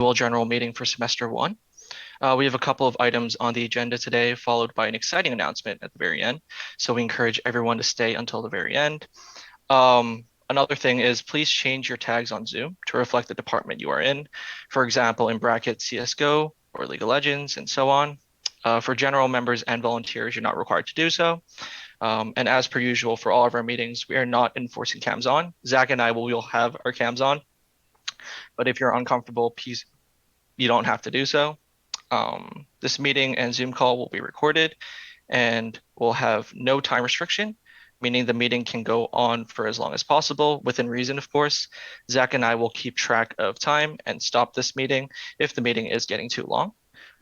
General meeting for semester one. We have a couple of items on the agenda today, followed by an exciting announcement at the very end. So we encourage everyone to stay until the very end. Another thing is please change your tags on Zoom to reflect the department you are in. For example, in brackets CSGO or League of Legends and so on. For general members and volunteers, you're not required to do so. And as per usual for all of our meetings, we are not enforcing cams on. Zach and I will have our cams on, but if you're uncomfortable, please, you don't have to do so. This meeting and Zoom call will be recorded and will have no time restriction, meaning the meeting can go on for as long as possible, within reason, of course. Zach and I will keep track of time and stop this meeting if the meeting is getting too long.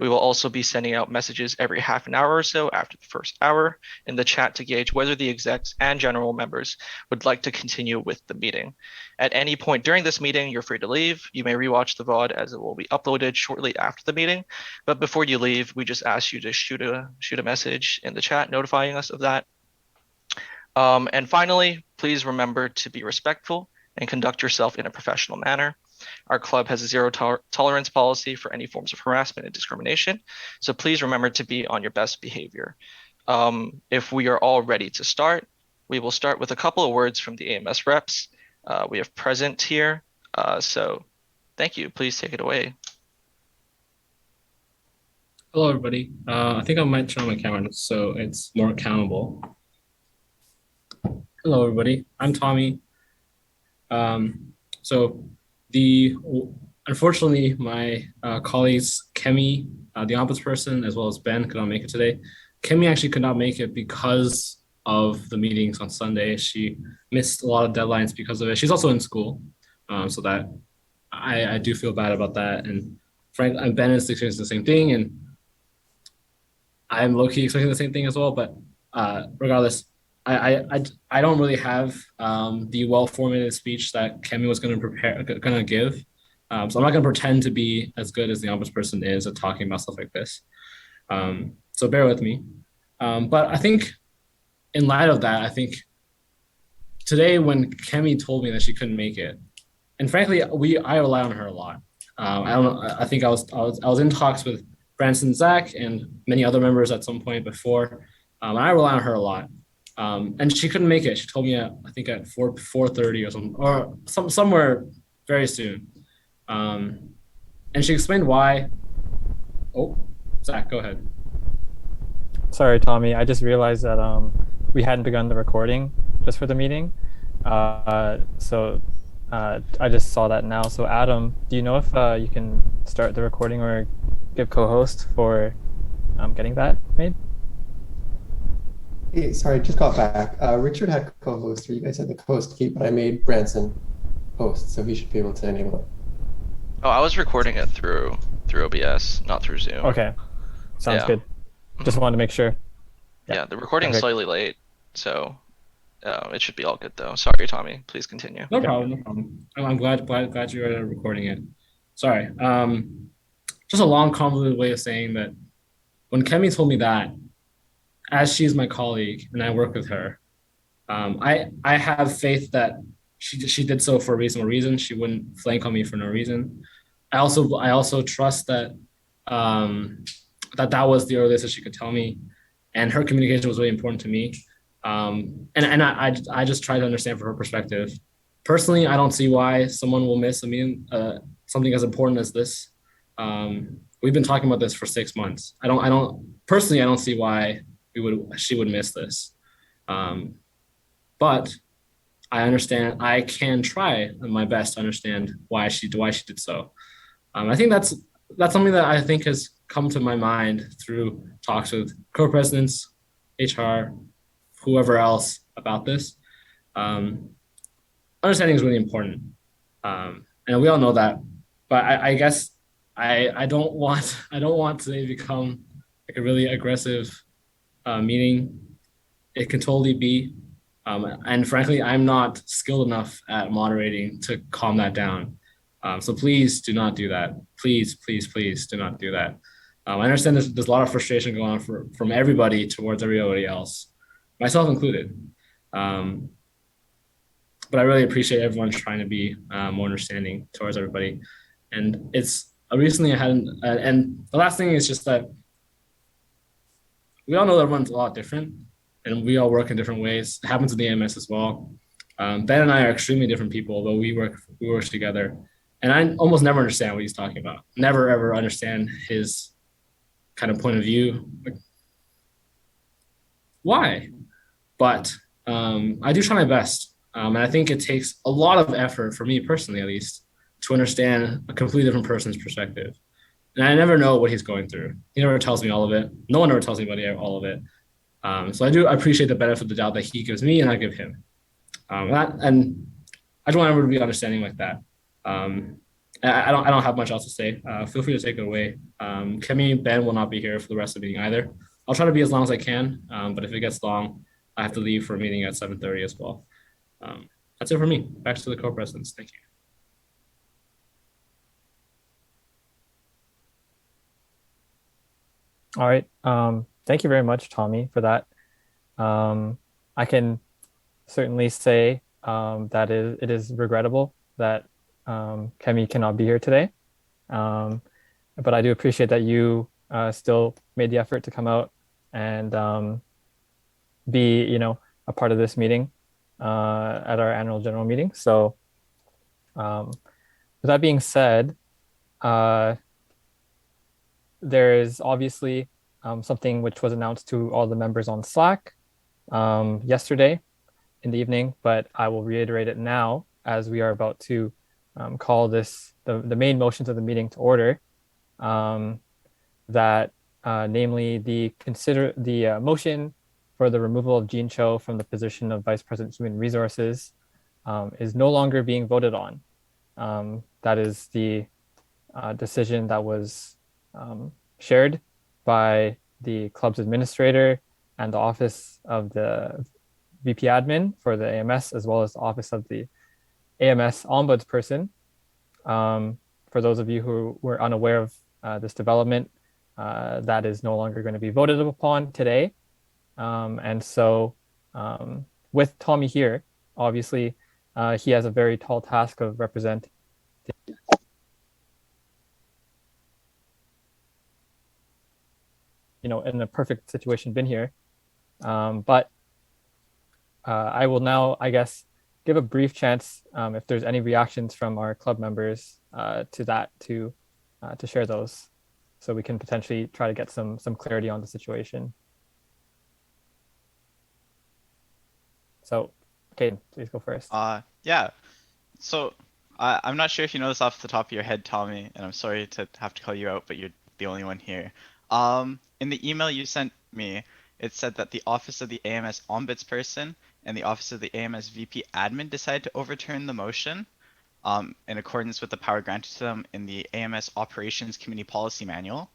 We will also be sending out messages every half an hour or so after the first hour in the chat to gauge whether the execs and general members would like to continue with the meeting. At any point during this meeting, you're free to leave. You may rewatch the VOD as it will be uploaded shortly after the meeting. But before you leave, we just ask you to shoot a message in the chat notifying us of that. And finally, please remember to be respectful and conduct yourself in a professional manner. Our club has a zero tolerance policy for any forms of harassment and discrimination. So please remember to be on your best behavior. If we are all ready to start, we will start with a couple of words from the AMS reps. We have present here. So thank you. Please take it away. Hello, everybody. I think I might turn on my camera so it's more accountable. Hello, everybody. I'm Tommy. Unfortunately, my colleagues, Kemi, the ombudsperson, as well as Ben, could not make it today. Kemi actually could not make it because of the meetings on Sunday. She missed a lot of deadlines because of it. She's also in school, so that I do feel bad about that. And Frank and Ben is experiencing the same thing, and I'm low-key expecting the same thing as well. But regardless, I don't really have the well-formulated speech that Kemi was going to give. So I'm not going to pretend to be as good as the ombudsperson is at talking about stuff like this. So bear with me. But I think in light of that, I think today when Kemi told me that she couldn't make it, and frankly, I rely on her a lot. I think I was in talks with Branson, Zach, and many other members at some point before. I rely on her a lot. And she couldn't make it. She told me I think at 4:30 or something, or somewhere very soon. And she explained why. Oh, Zach, go ahead. Sorry, Tommy. I just realized that we hadn't begun the recording just for the meeting. So I just saw that now. So Adam, do you know if you can start the recording or give co-host for getting that made? Hey, sorry, just got back. Richard had co-host, or you guys had the co-host key, but I made Branson host, so he should be able to enable it. Oh, I was recording it through OBS, not through Zoom. Okay, sounds good. Just wanted to make sure. Yeah, the recording's slightly late, so it should be all good though. Sorry, Tommy. Please continue. No problem. No problem. I'm glad you are recording it. Sorry. Just a long, convoluted way of saying that when Kemi told me that, as she's my colleague and I work with her, I have faith that she did so for a reasonable reason. She wouldn't flank on me for no reason. I also trust that that was the earliest that she could tell me, and her communication was really important to me. And I just try to understand from her perspective. Personally, I don't see why someone will miss something as important as this. We've been talking about this for 6 months. I don't see why she would miss this. But I understand. I can try my best to understand why she did so. I think that's something that I think has come to my mind through talks with co-presidents, HR, whoever else about this. Understanding is really important, and we all know that. But I guess I don't want today to become like a really aggressive meeting. It can totally be. And frankly, I'm not skilled enough at moderating to calm that down. So please do not do that. Please do not do that. I understand there's a lot of frustration going on from everybody towards everybody else, myself included. But I really appreciate everyone trying to be more understanding towards everybody. And it's recently I hadn't, and the last thing is just that we all know that everyone's a lot different, and we all work in different ways. It happens in the AMS as well. Ben and I are extremely different people, but we work together, and I almost never understand what he's talking about. Never ever understand his kind of point of view. Like, why? But I do try my best, and I think it takes a lot of effort for me personally, at least, to understand a completely different person's perspective. And I never know what he's going through. He never tells me all of it. No one ever tells anybody all of it. So I do appreciate the benefit of the doubt that he gives me and I give him. And I just want everyone to be understanding like that. I don't have much else to say. Feel free to take it away. Kemi, Ben will not be here for the rest of the meeting either. I'll try to be as long as I can, but if it gets long, I have to leave for a meeting at 7:30 as well. That's it for me. Back to the co-presidents. Thank you. All right. Thank you very much, Tommy, for that. I can certainly say that it is regrettable that Kemi cannot be here today. But I do appreciate that you still made the effort to come out and be, a part of this meeting at our annual general meeting. So with that being said, there is obviously something which was announced to all the members on Slack yesterday in the evening, but I will reiterate it now as we are about to call this the main motions of the meeting to order. That namely the motion for the removal of Jean Cho from the position of Vice President Human Resources is no longer being voted on. That is the decision that was shared by the club's administrator and the office of the VP admin for the AMS, as well as the office of the AMS ombudsperson. For those of you who were unaware of this development, that is no longer going to be voted upon today. And so with Tommy here, obviously, he has a very tall task of representing in a perfect situation been here. But I will now, I guess, give a brief chance if there's any reactions from our club members to that to share those, so we can potentially try to get some clarity on the situation. So, Caden, please go first. Yeah. So I'm not sure if you know this off the top of your head, Tommy, and I'm sorry to have to call you out, but you're the only one here. In the email you sent me, it said that the office of the AMS ombudsperson and the office of the AMS VP admin decided to overturn the motion in accordance with the power granted to them in the AMS Operations Committee Policy Manual.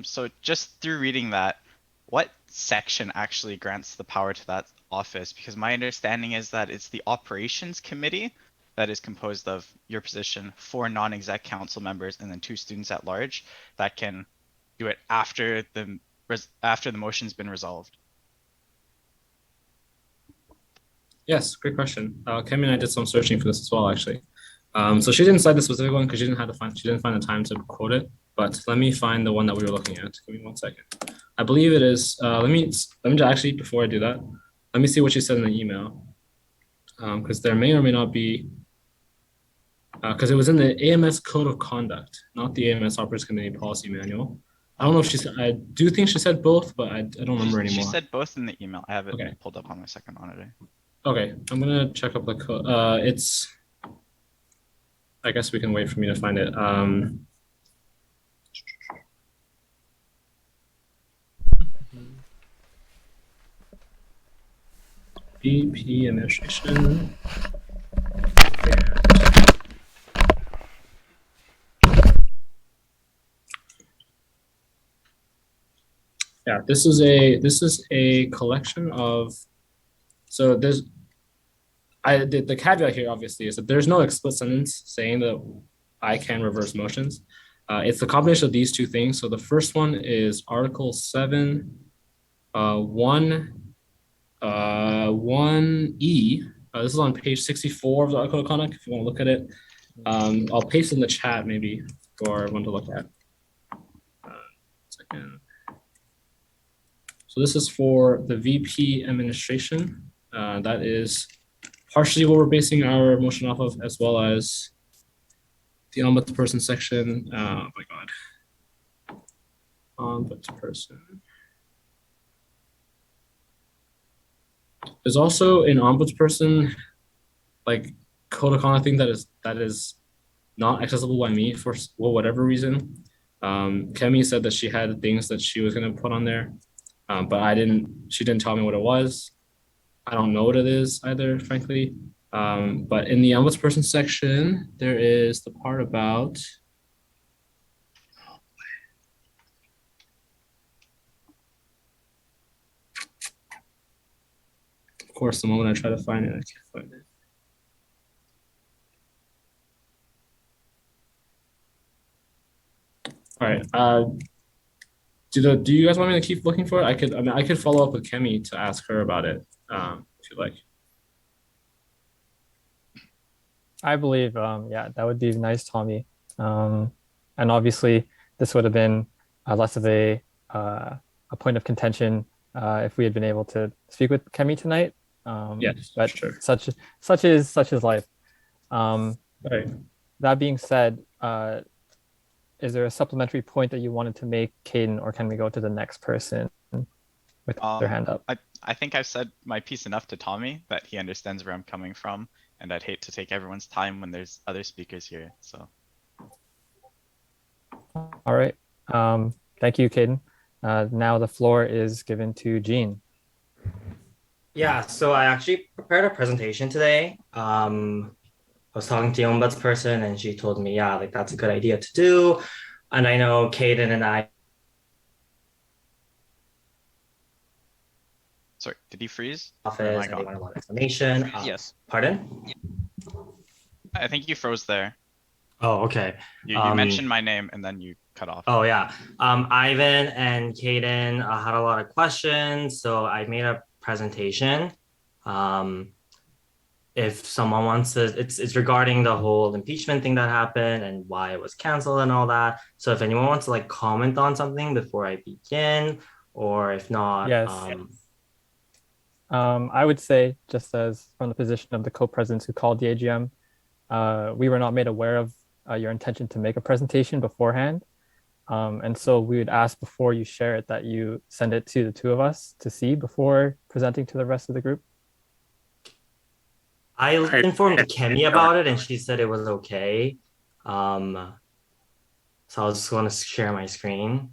So just through reading that, what section actually grants the power to that office? Because my understanding is that it's the Operations Committee that is composed of your position, 4 non-exec council members, and then 2 students at large that can do it after the motion's been resolved. Yes, great question. Kemi and I did some searching for this as well, actually. So she didn't cite the specific one because she didn't find the time to quote it. But let me find the one that we were looking at. Give me 1 second. I believe it is. Let me actually, before I do that, let me see what she said in the email, because there may or may not be. Because it was in the AMS Code of Conduct, not the AMS Operations Committee Policy Manual. I don't know if she said. I do think she said both, but I don't remember anymore. She said both in the email. I have it pulled up on my second monitor. Okay, I'm gonna check up the code. It's. I guess we can wait for me to find it. BP administration. Yeah, this is a collection of. So there's. The caveat here obviously is that there's no explicit sentence saying that I can reverse motions. It's the combination of these 2 things. So the first one is Article 7, 1E. This is on page 64 of the Article of Conduct if you want to look at it. I'll paste in the chat maybe. for everyone to look at. Second. So this is for the VP administration. That is partially what we're basing our motion off of, as well as the ombudsperson section. Oh my God. Ombudsperson. There's also an ombudsperson like code of conduct thing that is not accessible by me for whatever reason. Kemi said that she had things that she was gonna put on there, but she didn't tell me what it was. I don't know what it is either, frankly. But in the ombudsperson section, there is the part about of course, the moment I try to find it, I can't find it. All right. Do you guys want me to keep looking for it? I could follow up with Kemi to ask her about it, if you like. I believe, yeah, that would be nice, Tommy. And obviously, this would have been less of a point of contention if we had been able to speak with Kemi tonight. Yes, but sure. such is life. Right. That being said, is there a supplementary point that you wanted to make, Caden, or can we go to the next person with their hand up? I think I've said my piece enough to Tommy that he understands where I'm coming from, and I'd hate to take everyone's time when there's other speakers here. So. All right. Thank you, Caden. Now the floor is given to Jean. Yeah, so I actually prepared a presentation today. I was talking to the ombudsperson and she told me, yeah, like that's a good idea to do. And I know Caden and I. Sorry, did he freeze? Office, and they want a lot of explanation. Yes. Pardon? I think you froze there. Oh, okay. You mentioned my name and then you cut off. Oh, yeah. Ivan and Caden had a lot of questions, so I made a presentation. If someone wants to, it's regarding the whole impeachment thing that happened and why it was canceled and all that. So if anyone wants to like comment on something before I begin, or if not, yes. I would say, just as from the position of the co-presidents who called the AGM, we were not made aware of your intention to make a presentation beforehand. And so we would ask before you share it that you send it to the two of us to see before presenting to the rest of the group. I informed Kemi about it and she said it was okay. So I was just going to share my screen.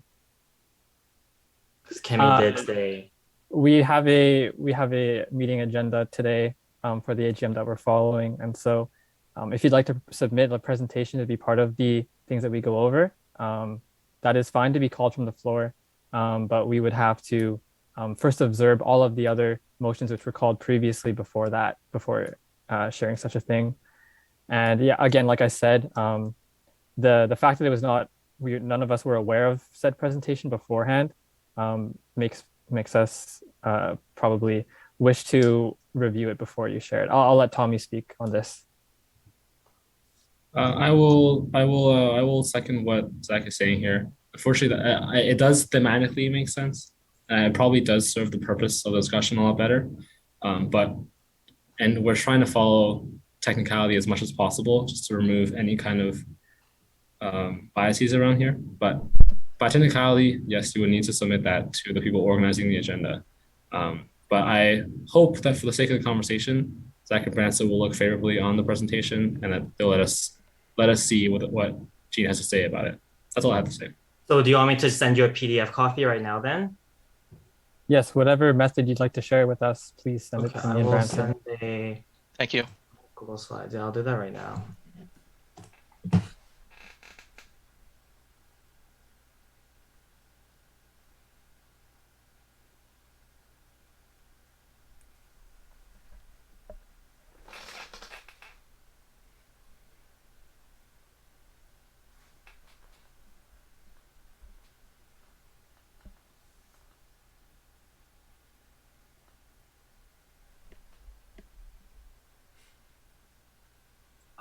Because Kemi did say. We have a meeting agenda today for the AGM that we're following. And so if you'd like to submit a presentation to be part of the things that we go over, that is fine to be called from the floor. But we would have to first observe all of the other motions which were called previously before sharing such a thing. And yeah, again, like I said, the fact that it was none of us were aware of said presentation beforehand makes us probably wish to review it before you share it. I'll let Tommy speak on this. I will second what Zach is saying here. Unfortunately, it does thematically make sense. It probably does serve the purpose of the discussion a lot better. And we're trying to follow technicality as much as possible, just to remove any kind of biases around here. But by technicality, yes, you would need to submit that to the people organizing the agenda. But I hope that for the sake of the conversation, Zach and Branson will look favorably on the presentation and that they'll let us see what Gene has to say about it. That's all I have to say. So do you want me to send you a PDF copy right now then? Yes, whatever method you'd like to share with us, please send it to me and Branson. Thank you. Google Slides. Yeah, I'll do that right now.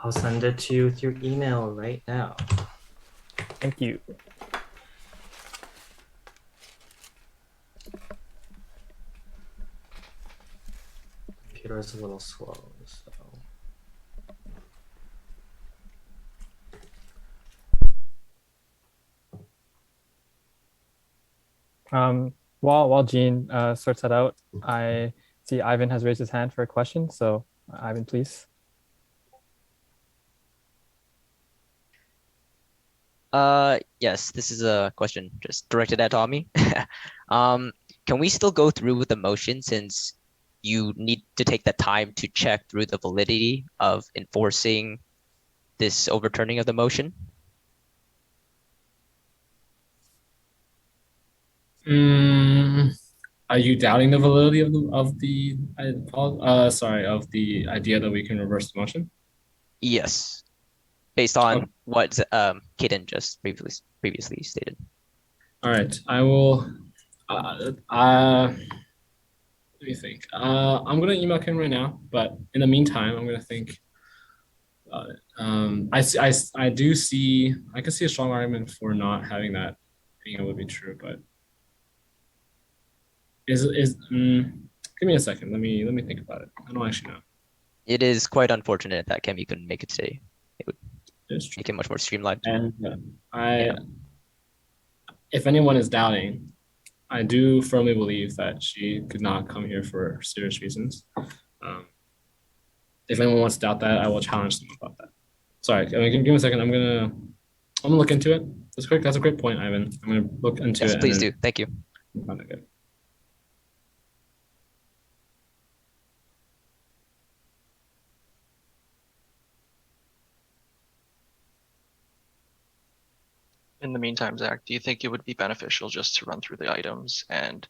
I'll send it to you through email right now. Thank you. Computer is a little slow, so. While Jean sorts that out, I see Ivan has raised his hand for a question. So Ivan, please. Yes, this is a question just directed at Tommy. Um, can we still go through with the motion since you need to take the time to check through the validity of enforcing this overturning of the motion? Are you doubting the validity of the idea that we can reverse the motion? Yes, based Okay. on what Kaden just previously stated. All right, I will. Let me think. I'm gonna email Ken right now, but in the meantime, I'm gonna think about it. I do see. I can see a strong argument for not having that being able to be true, but give me a second. Let me think about it. I don't actually know. It is quite unfortunate that Kemi couldn't make it today. It would It's true. make it much more streamlined. And Yeah. if anyone is doubting, I do firmly believe that she could not come here for serious reasons. If anyone wants to doubt that, I will challenge them about that. Sorry, give me a second. I'm gonna look into it. That's a great point, Ivan. I'm gonna look into Yes, it. please do. Thank you. Find it good. In the meantime, Zach, do you think it would be beneficial just to run through the items and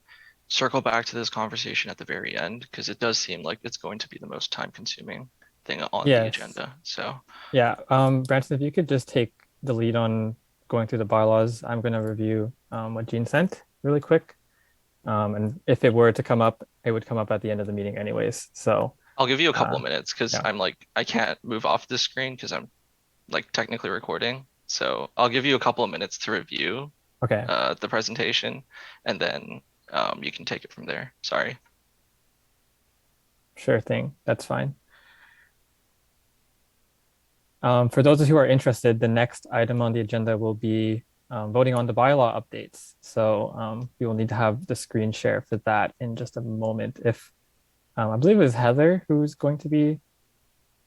circle back to this conversation at the very end? Because it does seem like it's going to be the most time consuming thing on the Yes. agenda. So Yeah. Branson, if you could just take the lead on going through the bylaws, I'm going to review what Jean sent really quick. And if it were to come up, it would come up at the end of the meeting anyways. So I'll give you a couple of minutes because yeah. I'm like, I can't move off this screen because I'm like technically recording. So I'll give you a couple of minutes to review Okay. the presentation and then you can take it from there. Sorry. Sure thing. That's fine. For those who are interested, the next item on the agenda will be voting on the bylaw updates. So we will need to have the screen share for that in just a moment. If I believe it was Heather who's going to be,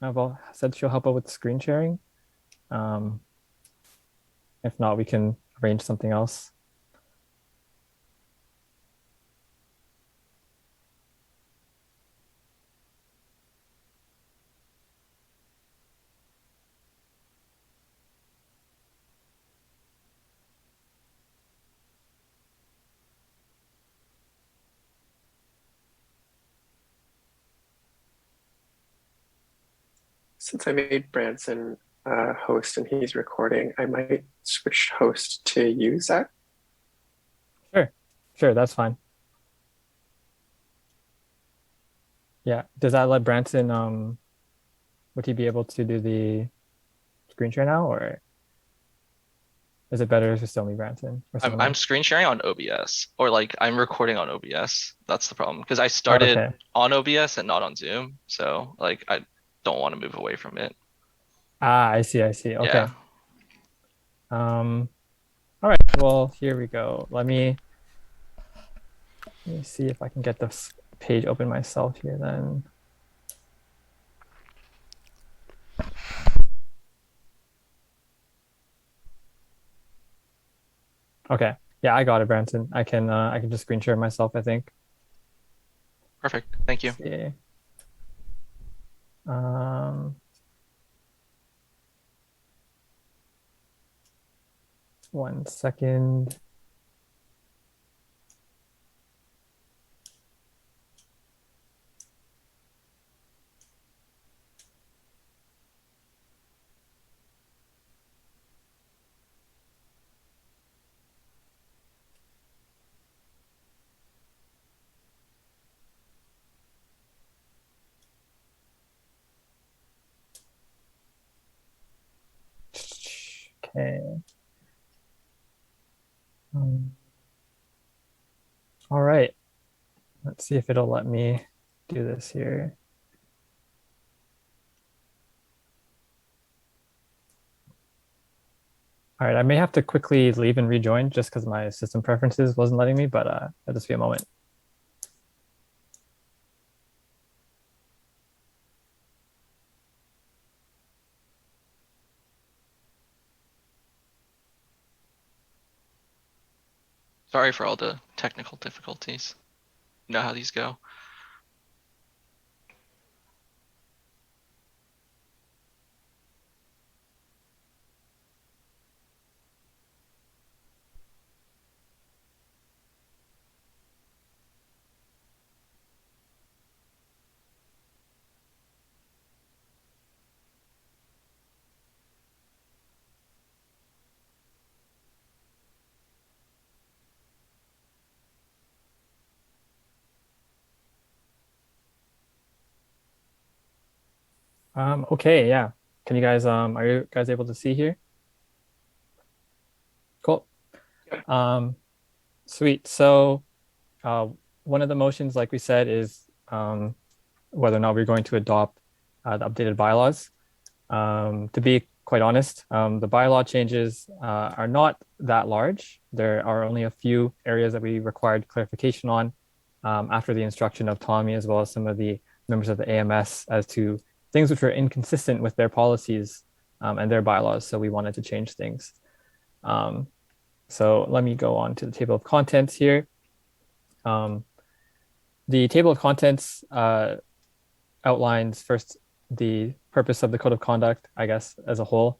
well, said she'll help out with the screen sharing. If not, we can arrange something else. Since I made Branson host and he's recording, I might switch host to you, Zach. Sure, that's fine. Yeah, does that let Branson, would he be able to do the screen share now, or is it better to still me Branson or someone I'm else? screen sharing on OBS or like I'm recording on OBS. That's the problem because I Oh, started okay. on OBS and not on Zoom. So like I don't want to move away from it. I see. Okay. Yeah. All right. Well, here we go. Let me see if I can get this page open myself here then. Okay. Yeah, I got it, Branson. I can just screen share myself, I think. Perfect. Thank you. Let's see. Um, 1 second. Okay. All right. Let's see if it'll let me do this here. All right, I may have to quickly leave and rejoin just because my system preferences wasn't letting me, but it'll just be a moment. Sorry for all the technical difficulties. You know how these go. Okay, yeah. Can you guys are you guys able to see here? Cool. Sweet. So one of the motions, like we said, is whether or not we're going to adopt the updated bylaws. To be quite honest, the bylaw changes are not that large. There are only a few areas that we required clarification on after the instruction of Tommy, as well as some of the members of the AMS, as to things which were inconsistent with their policies and their bylaws. So we wanted to change things. So let me go on to the table of contents here. The table of contents outlines first the purpose of the code of conduct, I guess, as a whole,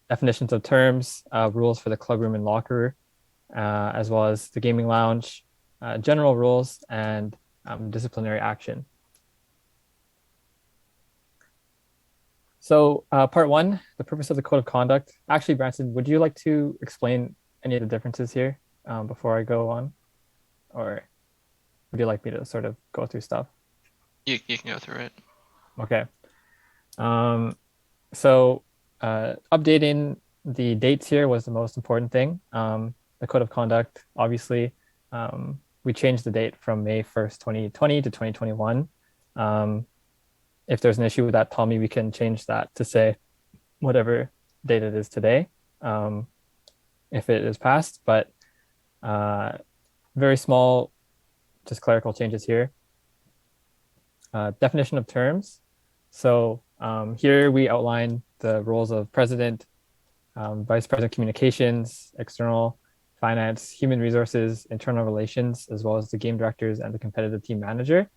definitions of terms, rules for the clubroom and locker, as well as the gaming lounge, general rules, and disciplinary action. So part one, the purpose of the code of conduct. Actually, Branson, would you like to explain any of the differences here before I go on? Or would you like me to sort of go through stuff? You can go through it. Okay. So updating the dates here was the most important thing. The code of conduct, obviously, we changed the date from May 1st, 2020 to 2021. If there's an issue with that, Tommy, we can change that to say whatever date it is today, if it is passed, but very small, just clerical changes here. Definition of terms. So here we outline the roles of president, vice president communications, external finance, human resources, internal relations, as well as the game directors and the competitive team manager.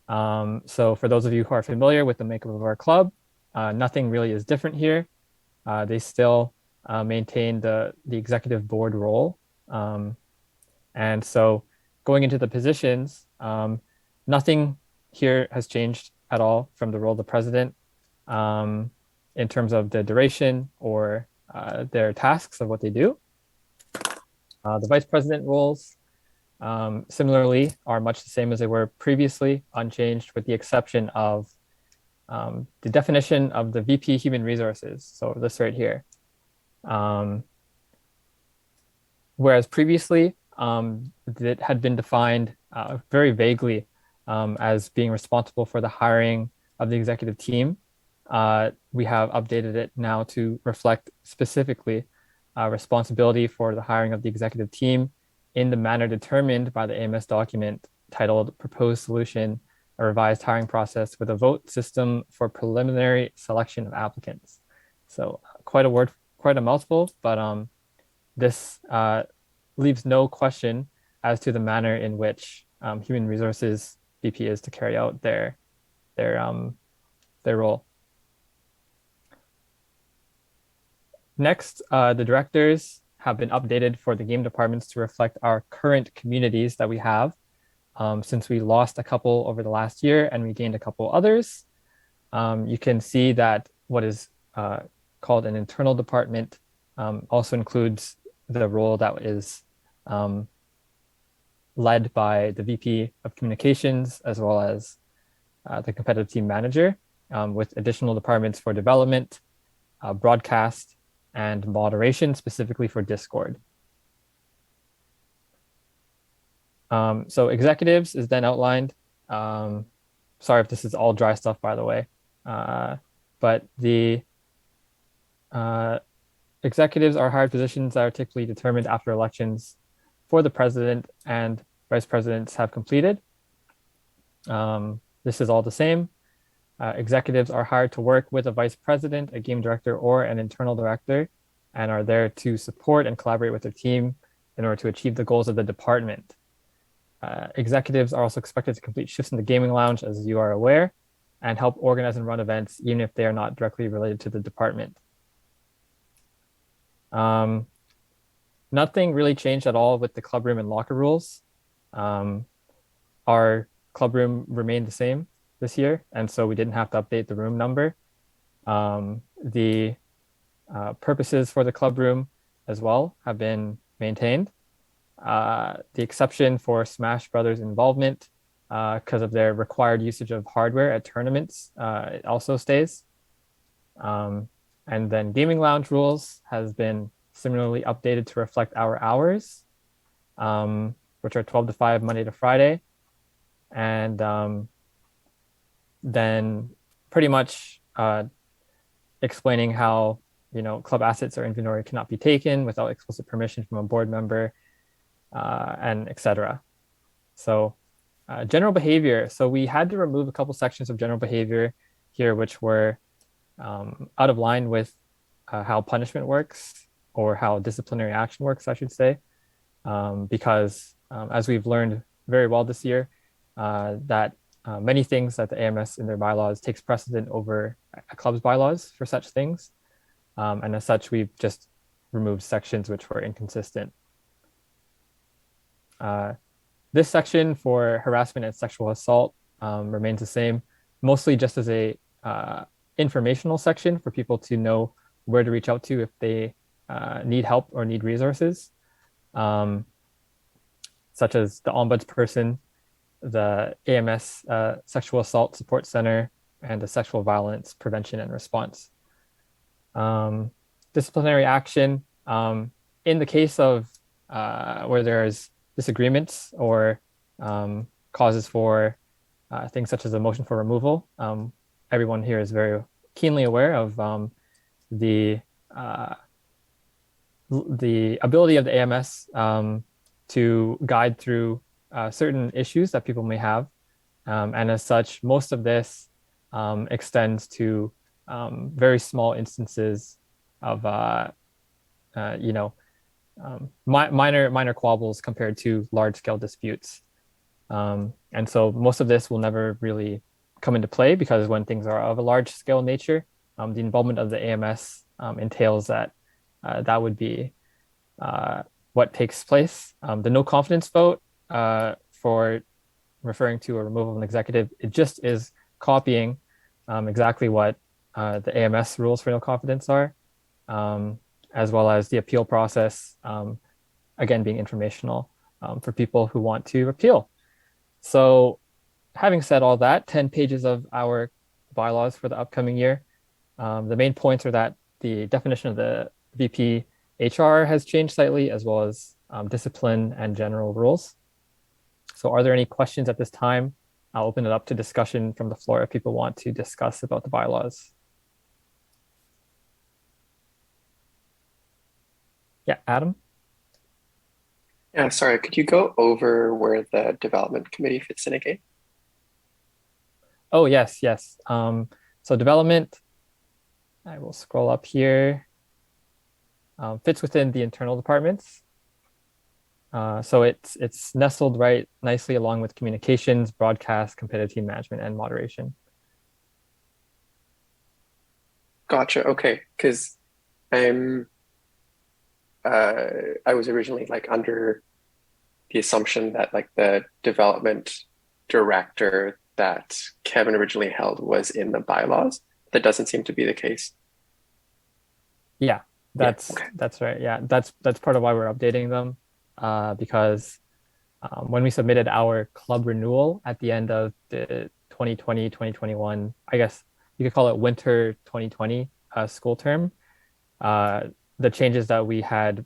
So for those of you who are familiar with the makeup of our club, nothing really is different here. They still maintain the executive board role. And so going into the positions, nothing here has changed at all from the role of the president in terms of the duration or their tasks of what they do. The vice president roles similarly are much the same as they were previously, unchanged, with the exception of the definition of the VP Human Resources. So this right here. Whereas previously, it had been defined very vaguely as being responsible for the hiring of the executive team. We have updated it now to reflect specifically responsibility for the hiring of the executive team in the manner determined by the AMS document titled Proposed Solution, a revised hiring process with a vote system for preliminary selection of applicants. So quite a mouthful, but this leaves no question as to the manner in which human resources VP is to carry out their role. Next, the directors have been updated for the game departments to reflect our current communities that we have, since we lost a couple over the last year and we gained a couple others. You can see that what is called an internal department also includes the role that is led by the VP of communications, as well as the competitive team manager, with additional departments for development, broadcast, and moderation, specifically for Discord. So executives is then outlined. Sorry if this is all dry stuff, by the way. But the executives are hired positions that are typically determined after elections for the president and vice presidents have completed. This is all the same. Executives are hired to work with a vice president, a game director, or an internal director, and are there to support and collaborate with their team in order to achieve the goals of the department. Executives are also expected to complete shifts in the gaming lounge, as you are aware, and help organize and run events, even if they are not directly related to the department. Nothing really changed at all with the clubroom and locker rules. Our clubroom remained the same this year, and so we didn't have to update the room number. The purposes for the clubroom as well have been maintained. The exception for Smash Brothers involvement because of their required usage of hardware at tournaments, it also stays. And then gaming lounge rules has been similarly updated to reflect our hours, which are 12 to 5 Monday to Friday. And then pretty much explaining how club assets or inventory cannot be taken without explicit permission from a board member, and etc. So general behavior. So we had to remove a couple sections of general behavior here, which were out of line with how punishment works, or how disciplinary action works, I should say, because as we've learned very well this year, that many things that the AMS in their bylaws takes precedent over a club's bylaws for such things. And as such, we've just removed sections which were inconsistent. This section for harassment and sexual assault remains the same, mostly just as a informational section for people to know where to reach out to if they need help or need resources, such as the ombudsperson, the AMS Sexual Assault Support Center, and the Sexual Violence Prevention and Response. Disciplinary action, in the case of where there's disagreements or causes for things such as a motion for removal, everyone here is very keenly aware of the ability of the AMS to guide through certain issues that people may have. And as such, most of this extends to very small instances of minor quabbles compared to large-scale disputes. And so most of this will never really come into play, because when things are of a large-scale nature, the involvement of the AMS entails that that would be what takes place. The no confidence vote, for referring to a removal of an executive, it just is copying exactly what the AMS rules for no confidence are, as well as the appeal process, again, being informational for people who want to appeal. So having said all that, 10 pages of our bylaws for the upcoming year. The main points are that the definition of the VP HR has changed slightly, as well as discipline and general rules. So are there any questions at this time? I'll open it up to discussion from the floor if people want to discuss about the bylaws. Yeah, Adam? Yeah, sorry, could you go over where the development committee fits in again? Oh, yes. So development, I will scroll up here, fits within the internal departments. So it's nestled right nicely along with communications, broadcast, competitive team management, and moderation. Gotcha. Okay, because I was originally under the assumption that the development director that Kevin originally held was in the bylaws. That doesn't seem to be the case. Yeah, that's right. Yeah, that's part of why we're updating them, because when we submitted our club renewal at the end of the 2020, 2021, I guess you could call it winter 2020 school term, the changes that we had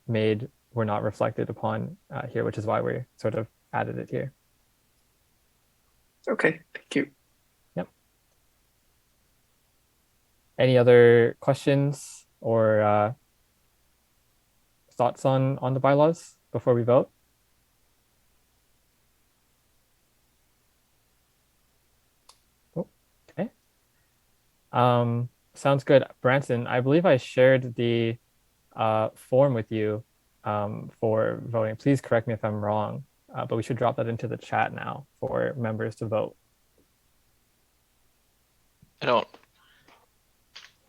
made were not reflected upon here, which is why we're sort of added it here. Okay, thank you. Yep. Any other questions or thoughts on the bylaws before we vote? Oh, okay. Sounds good. Branson, I believe I shared the form with you for voting. Please correct me if I'm wrong, but we should drop that into the chat now for members to vote. I don't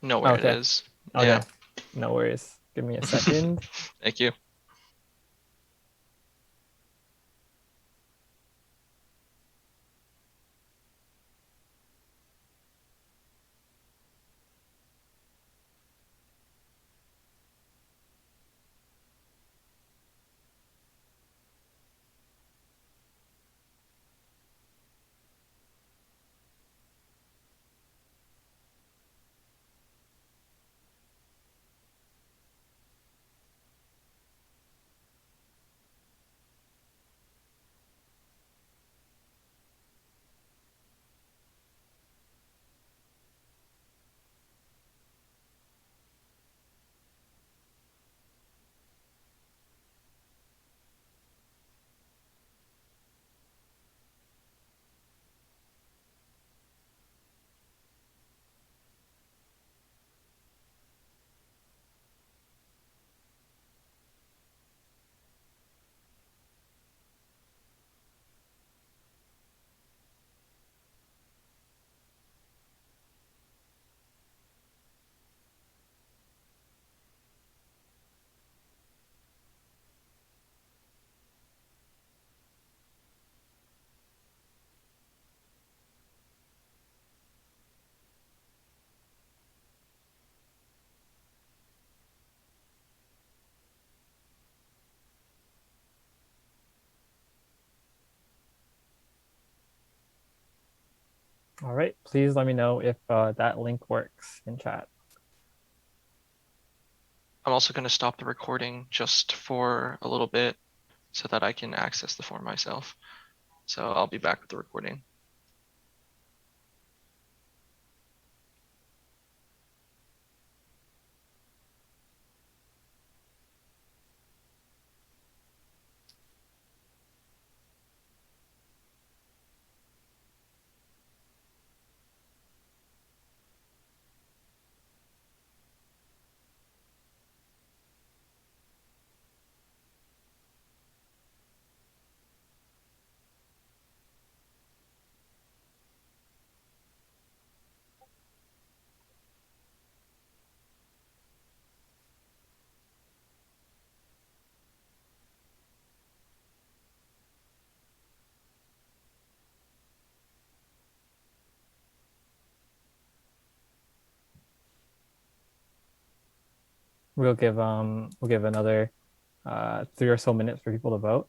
know where it Okay. is. Okay. Yeah. No worries. Give me a second. Thank you. All right. Please let me know if that link works in chat. I'm also going to stop the recording just for a little bit so that I can access the form myself. So I'll be back with the recording. We'll give another 3 or so minutes for people to vote.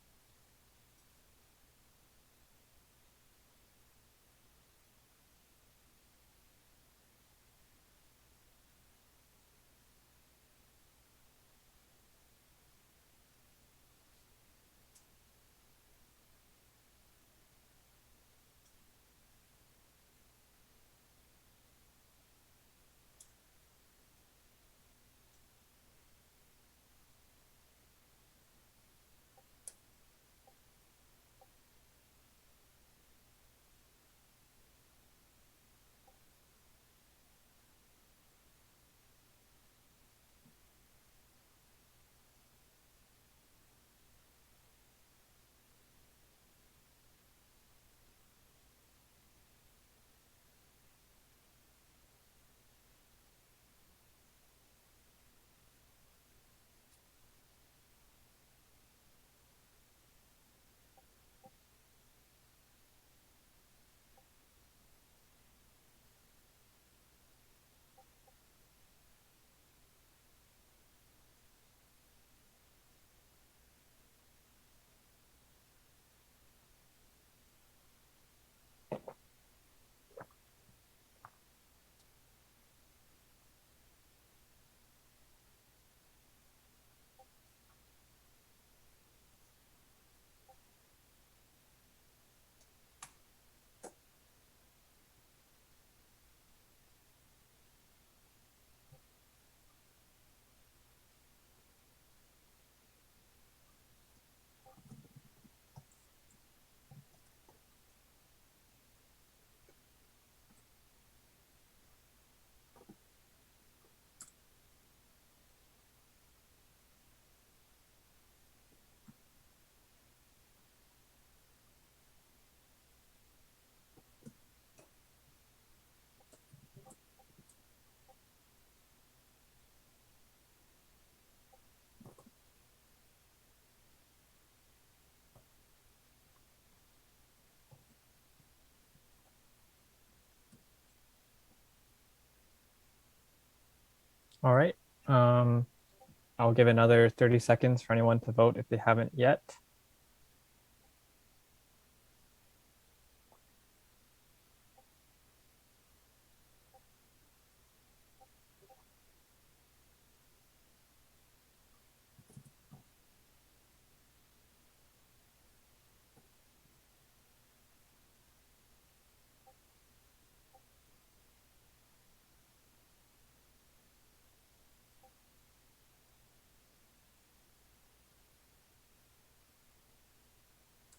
All right. I'll give another 30 seconds for anyone to vote if they haven't yet.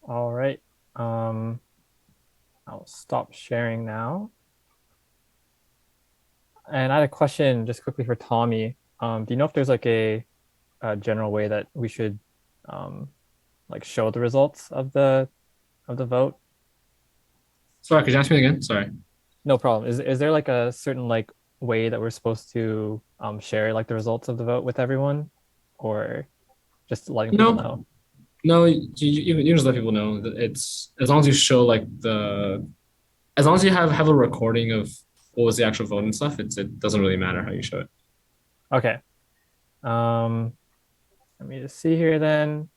All right. I'll stop sharing now. And I had a question just quickly for Tommy. Do you know if there's like a general way that we should like show the results of the vote? Sorry, could you ask me again? Sorry. No problem. Is there like a certain like way that we're supposed to share like the results of the vote with everyone, or just letting people No, know? no, you just let people know that it's as long as you show like as long as you have a recording of what was the actual vote and stuff, it doesn't really matter how you show it. Okay. Um, Let me just see here then.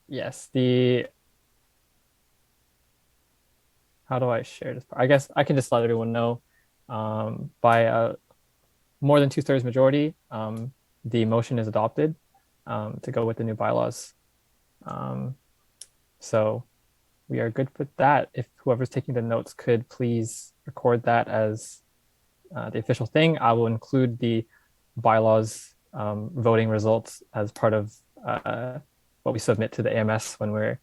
Yes, how do I share this? I guess I can just let everyone know by a more than 2/3 majority, the motion is adopted to go with the new bylaws. Um, so we are good with that. If whoever's taking the notes could please record that as the official thing, I will include the bylaws voting results as part of what we submit to the AMS when we're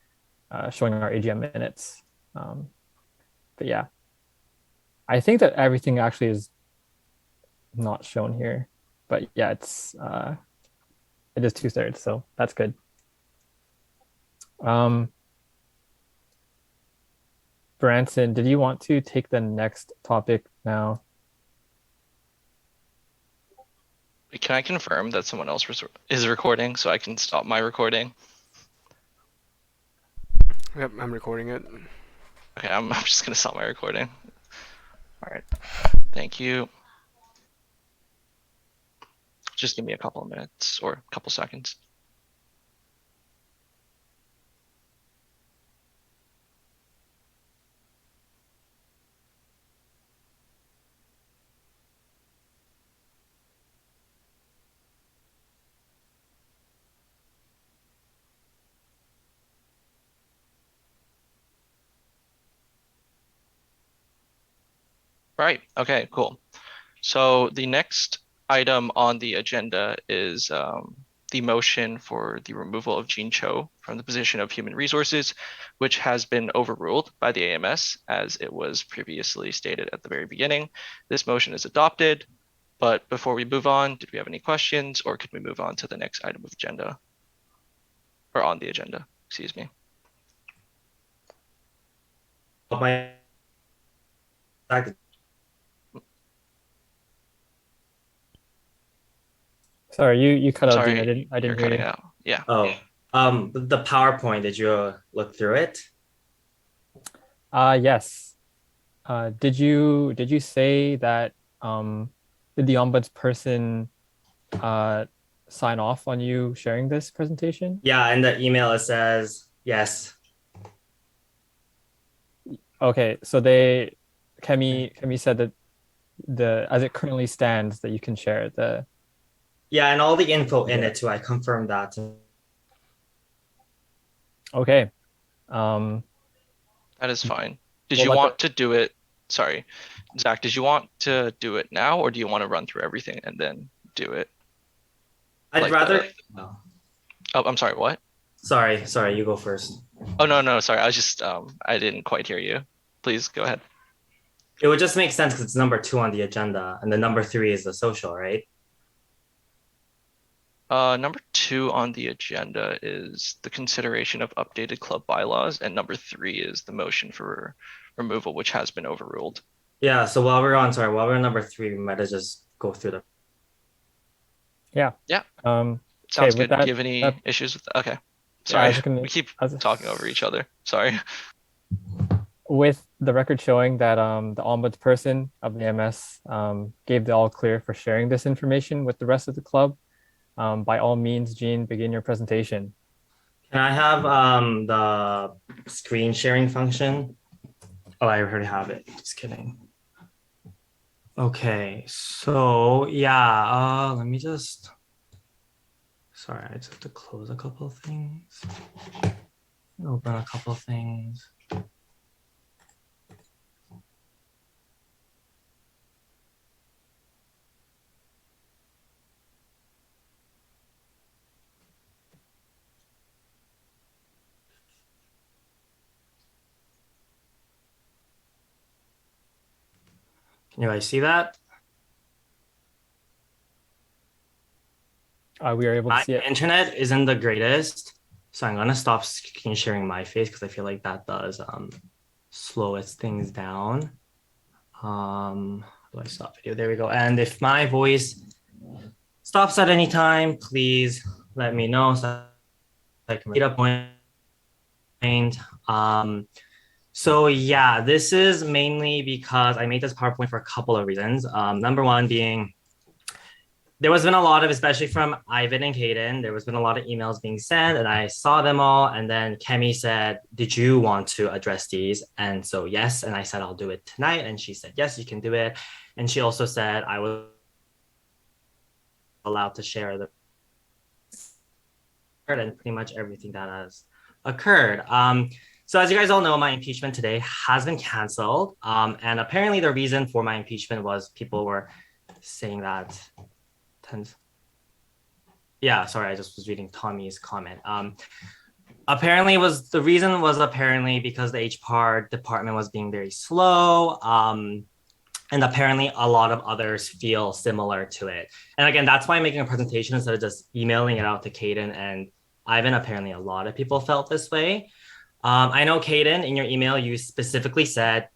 showing our AGM minutes. But yeah, I think that everything actually is not shown here. But yeah, it is 2/3, so that's good. Branson, did you want to take the next topic now? Can I confirm that someone else is recording so I can stop my recording? Yep, I'm recording it. Okay, I'm just gonna stop my recording. All right, thank you. Just give me a couple of minutes or a couple seconds. Right, okay, cool. So the next item on the agenda is the motion for the removal of Jean Cho from the position of Human Resources, which has been overruled by the AMS as it was previously stated at the very beginning. This motion is adopted, but before we move on, did we have any questions or could we move on to the next item of agenda? Or on the agenda, excuse me. My Sorry, you cut out, Dean. Sorry, I didn't you're hear cutting you. out. Yeah. The PowerPoint, did you look through it? Yes. Did you say that did the ombudsperson sign off on you sharing this presentation? Yeah, in the email it says yes. Okay, so Kemi said that as it currently stands that you can share the. Yeah, and all the info in Yeah. it too. I confirmed that. Okay. That is fine. Did We'll you let want to do it? Sorry, Zach, did you want to do it now or do you want to run through everything and then do it? I'd Like rather. Oh, I'm sorry, what? Sorry, you go first. Oh, no, sorry. I was just, I didn't quite hear you. Please go ahead. It would just make sense because it's number 2 on the agenda, and the number 3 is the social, right? Number 2 on the agenda is the consideration of updated club bylaws, and number 3 is the motion for removal, which has been overruled. Yeah. So while we're on number 3, we might as just go through the. Yeah. Yeah. Okay, Sounds with good. Do that, you have any issues with that? Okay. yeah, I Sorry, was gonna, we keep I was, talking over each other. Sorry. with the record showing that the ombudsperson of the AMS gave the all clear for sharing this information with the rest of the club, by all means, Jean, begin your presentation. Can I have the screen sharing function? Oh, I already have it. Just kidding. Okay, so yeah, let me just. Sorry, I just have to close a couple of things. Open a couple of things. Can you guys see that? We are able to My see it. internet isn't the greatest, so I'm gonna stop screen sharing my face because I feel like that does slow its things down. Do I stop video? There we go. And if my voice stops at any time, please let me know so I can read a point. So yeah, this is mainly because I made this PowerPoint for a couple of reasons. Number one being there was been a lot of, especially from Ivan and Kaden, there was been a lot of emails being sent and I saw them all. And then Kemi said, did you want to address these? And so, yes. And I said, I'll do it tonight. And she said, yes, you can do it. And she also said, I was allowed to share the and pretty much everything that has occurred. So as you guys all know, my impeachment today has been canceled. And apparently the reason for my impeachment was people were saying that yeah, sorry, I just was reading Tommy's comment. Apparently the reason was apparently because the HR department was being very slow. And apparently a lot of others feel similar to it. And again, that's why I'm making a presentation instead of just emailing it out to Kaden and Ivan. Apparently a lot of people felt this way. I know Kaden, in your email, you specifically said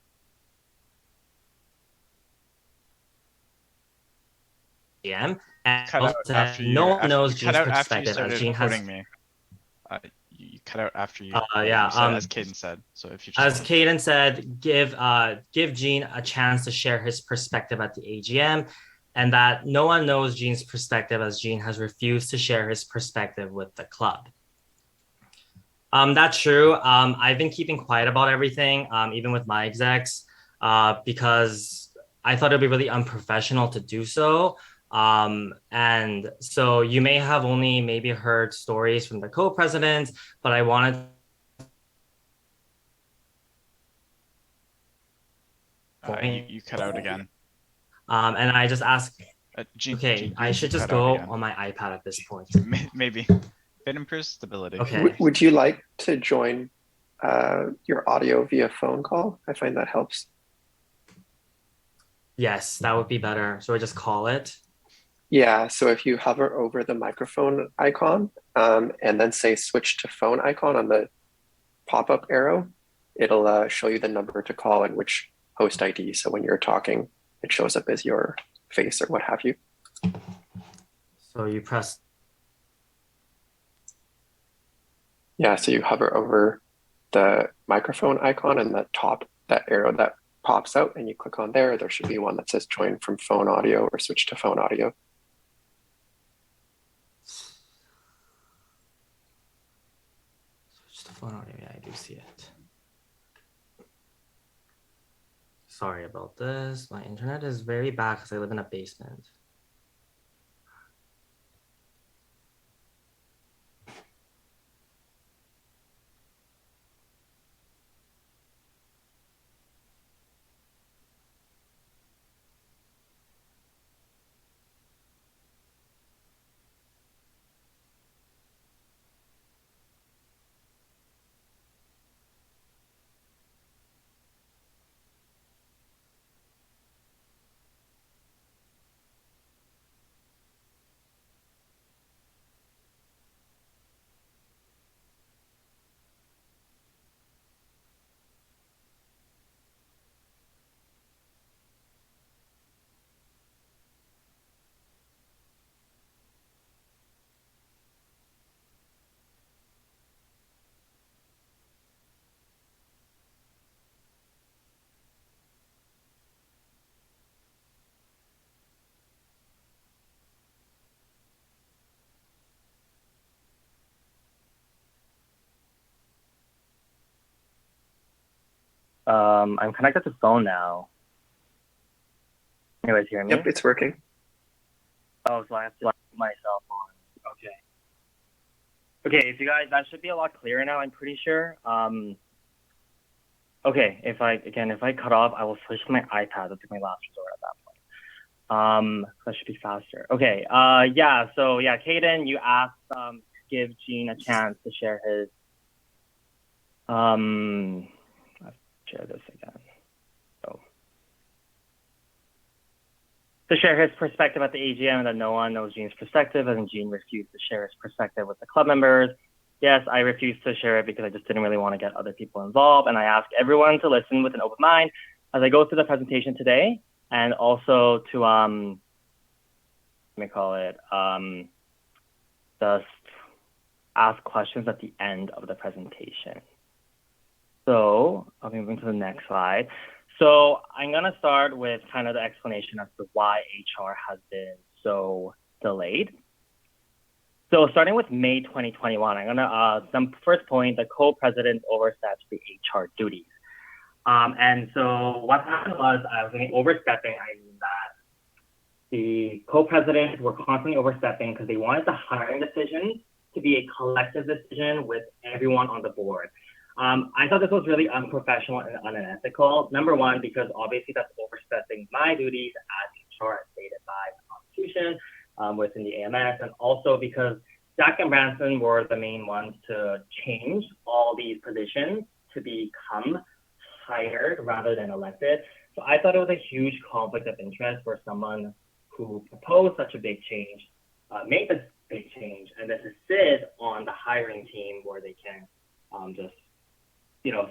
GM and Cut out after you. no one knows You cut Gene's out after you perspective as started Gene has. quoting me. You cut out after you. Yeah. You said as Caden said. So if you just as Caden said, give Gene a chance to share his perspective at the AGM, and that no one knows Gene's perspective as Gene has refused to share his perspective with the club. That's true. I've been keeping quiet about everything, even with my execs, because I thought it'd be really unprofessional to do so. And so you may have only maybe heard stories from the co-presidents, but I wanted you cut out again. And I just asked, Gene, okay, Gene, I should just go on my iPad at this point. Maybe. It improves stability. Okay. Would you like to join your audio via phone call? I find that helps. Yes, that would be better. So I just call it. Yeah, so if you hover over the microphone icon and then say switch to phone icon on the pop-up arrow, it'll show you the number to call and which host ID. So when you're talking, it shows up as your face or what have you. So you press. Yeah, so you hover over the microphone icon and that arrow that pops out and you click on there. There should be one that says join from phone audio or switch to phone audio. Switch to phone audio. Yeah, I do see it. Sorry about this. My internet is very bad because I live in a basement. I'm connected to phone now. Anyways, hear me? Yep, it's working. Oh, so I have to put myself on. Okay. Okay, if you guys, that should be a lot clearer now, I'm pretty sure. Okay, if I cut off, I will switch to my iPad. That's like my last resort at that point. That should be faster. Okay, yeah, so yeah, Caden, you asked give Gene a chance to share his let's share this again. So to share his perspective at the AGM, and that no one knows Gene's perspective, and Gene refused to share his perspective with the club members. Yes, I refused to share it because I just didn't really want to get other people involved, and I ask everyone to listen with an open mind as I go through the presentation today, and also to just ask questions at the end of the presentation. So I'll be moving to the next slide. So I'm going to start with kind of the explanation as to why HR has been so delayed. So starting with May 2021, I'm going to, first point, the co-president overstepped the HR duties. And so what happened was, I was overstepping, I mean that the co-presidents were constantly overstepping because they wanted the hiring decision to be a collective decision with everyone on the board. I thought this was really unprofessional and unethical. Number one, because obviously that's overstepping my duties as HR as stated by the Constitution within the AMS, and also because Zach and Branson were the main ones to change all these positions to become hired rather than elected. So I thought it was a huge conflict of interest for someone who proposed such a big change, made this big change, and then to sit on the hiring team where they can just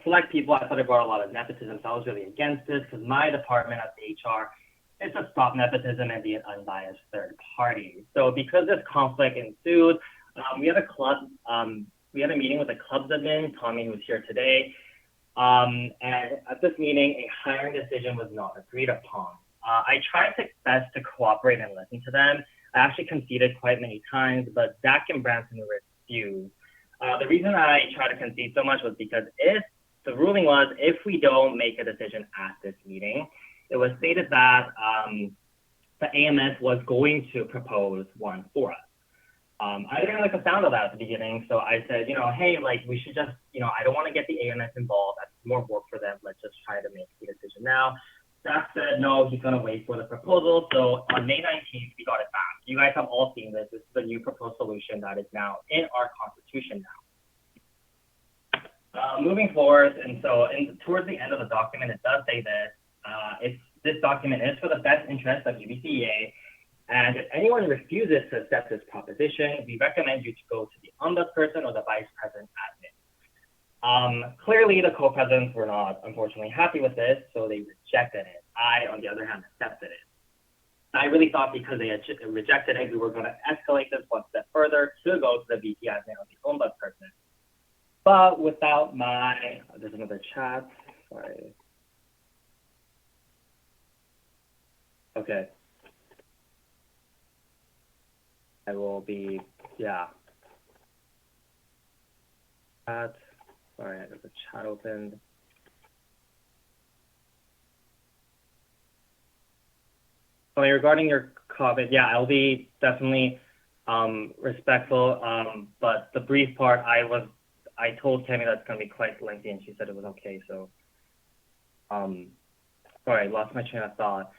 select people. I thought it brought a lot of nepotism, so I was really against this because my department at the HR is to stop nepotism and be an unbiased third party. So because this conflict ensued, we had a meeting with the clubs admin, Tommy, who's here today, and at this meeting, a hiring decision was not agreed upon. I tried to best to cooperate and listen to them. I actually conceded quite many times, but Zach and Branson refused. The reason I tried to concede so much was because if the ruling was, if we don't make a decision at this meeting, it was stated that the AMS was going to propose one for us. I didn't like the sound of that at the beginning, so I said, hey, like we should just, I don't want to get the AMS involved. That's more work for them. Let's just try to make the decision now. Zach said, no, he's going to wait for the proposal. So on May 19th, we got it back. You guys have all seen this. This is the new proposed solution that is now in our Constitution now. Moving forward, and so towards the end of the document, it does say this. This document is for the best interest of Ubcea, and if anyone refuses to accept this proposition, we recommend you to go to the ombudsperson or the vice president admin. Clearly, the co-presidents were not, unfortunately, happy with this, so they rejected it. I, on the other hand, accepted it. I really thought because they had rejected it, we were going to escalate this one step further to go to the VP admin or the ombudsperson. But without there's another chat. Sorry. Okay. I will be, yeah. Chat. Sorry, I got the chat opened. Regarding your comment, yeah, I'll be definitely respectful. But the brief part, I told Tammy that's gonna be quite lengthy, and she said it was okay. So, sorry, I lost my train of thought.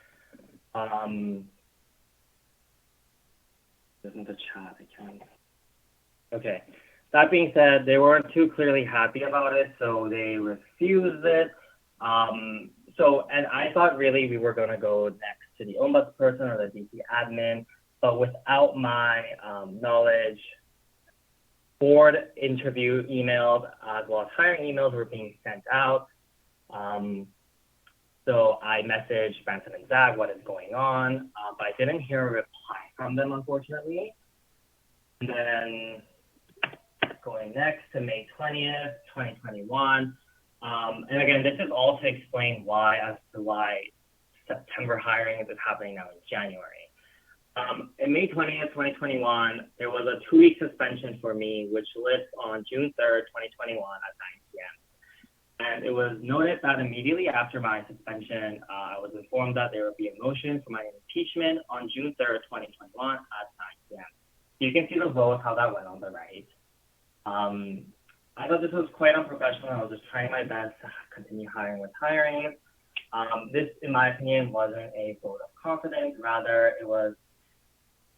Isn't the chat? I can't. Okay. That being said, they weren't too clearly happy about it, so they refused it. And I thought really we were going to go next to the ombudsperson or the VP admin, but without my knowledge, board interview emails as well as hiring emails were being sent out. So I messaged Branson and Zach what is going on, but I didn't hear a reply from them, unfortunately. And then going next to May 20th, 2021. And again, this is all to explain why September hiring is happening now in January. In May 20th, 2021, there was a 2-week suspension for me, which lists on June 3rd, 2021 at 9 p.m. And it was noted that immediately after my suspension, I was informed that there would be a motion for my impeachment on June 3rd, 2021 at 9 p.m. You can see the vote, how that went on the right. I thought this was quite unprofessional. I was just trying my best to continue hiring with hiring. This, in my opinion, wasn't a vote of confidence. Rather, it was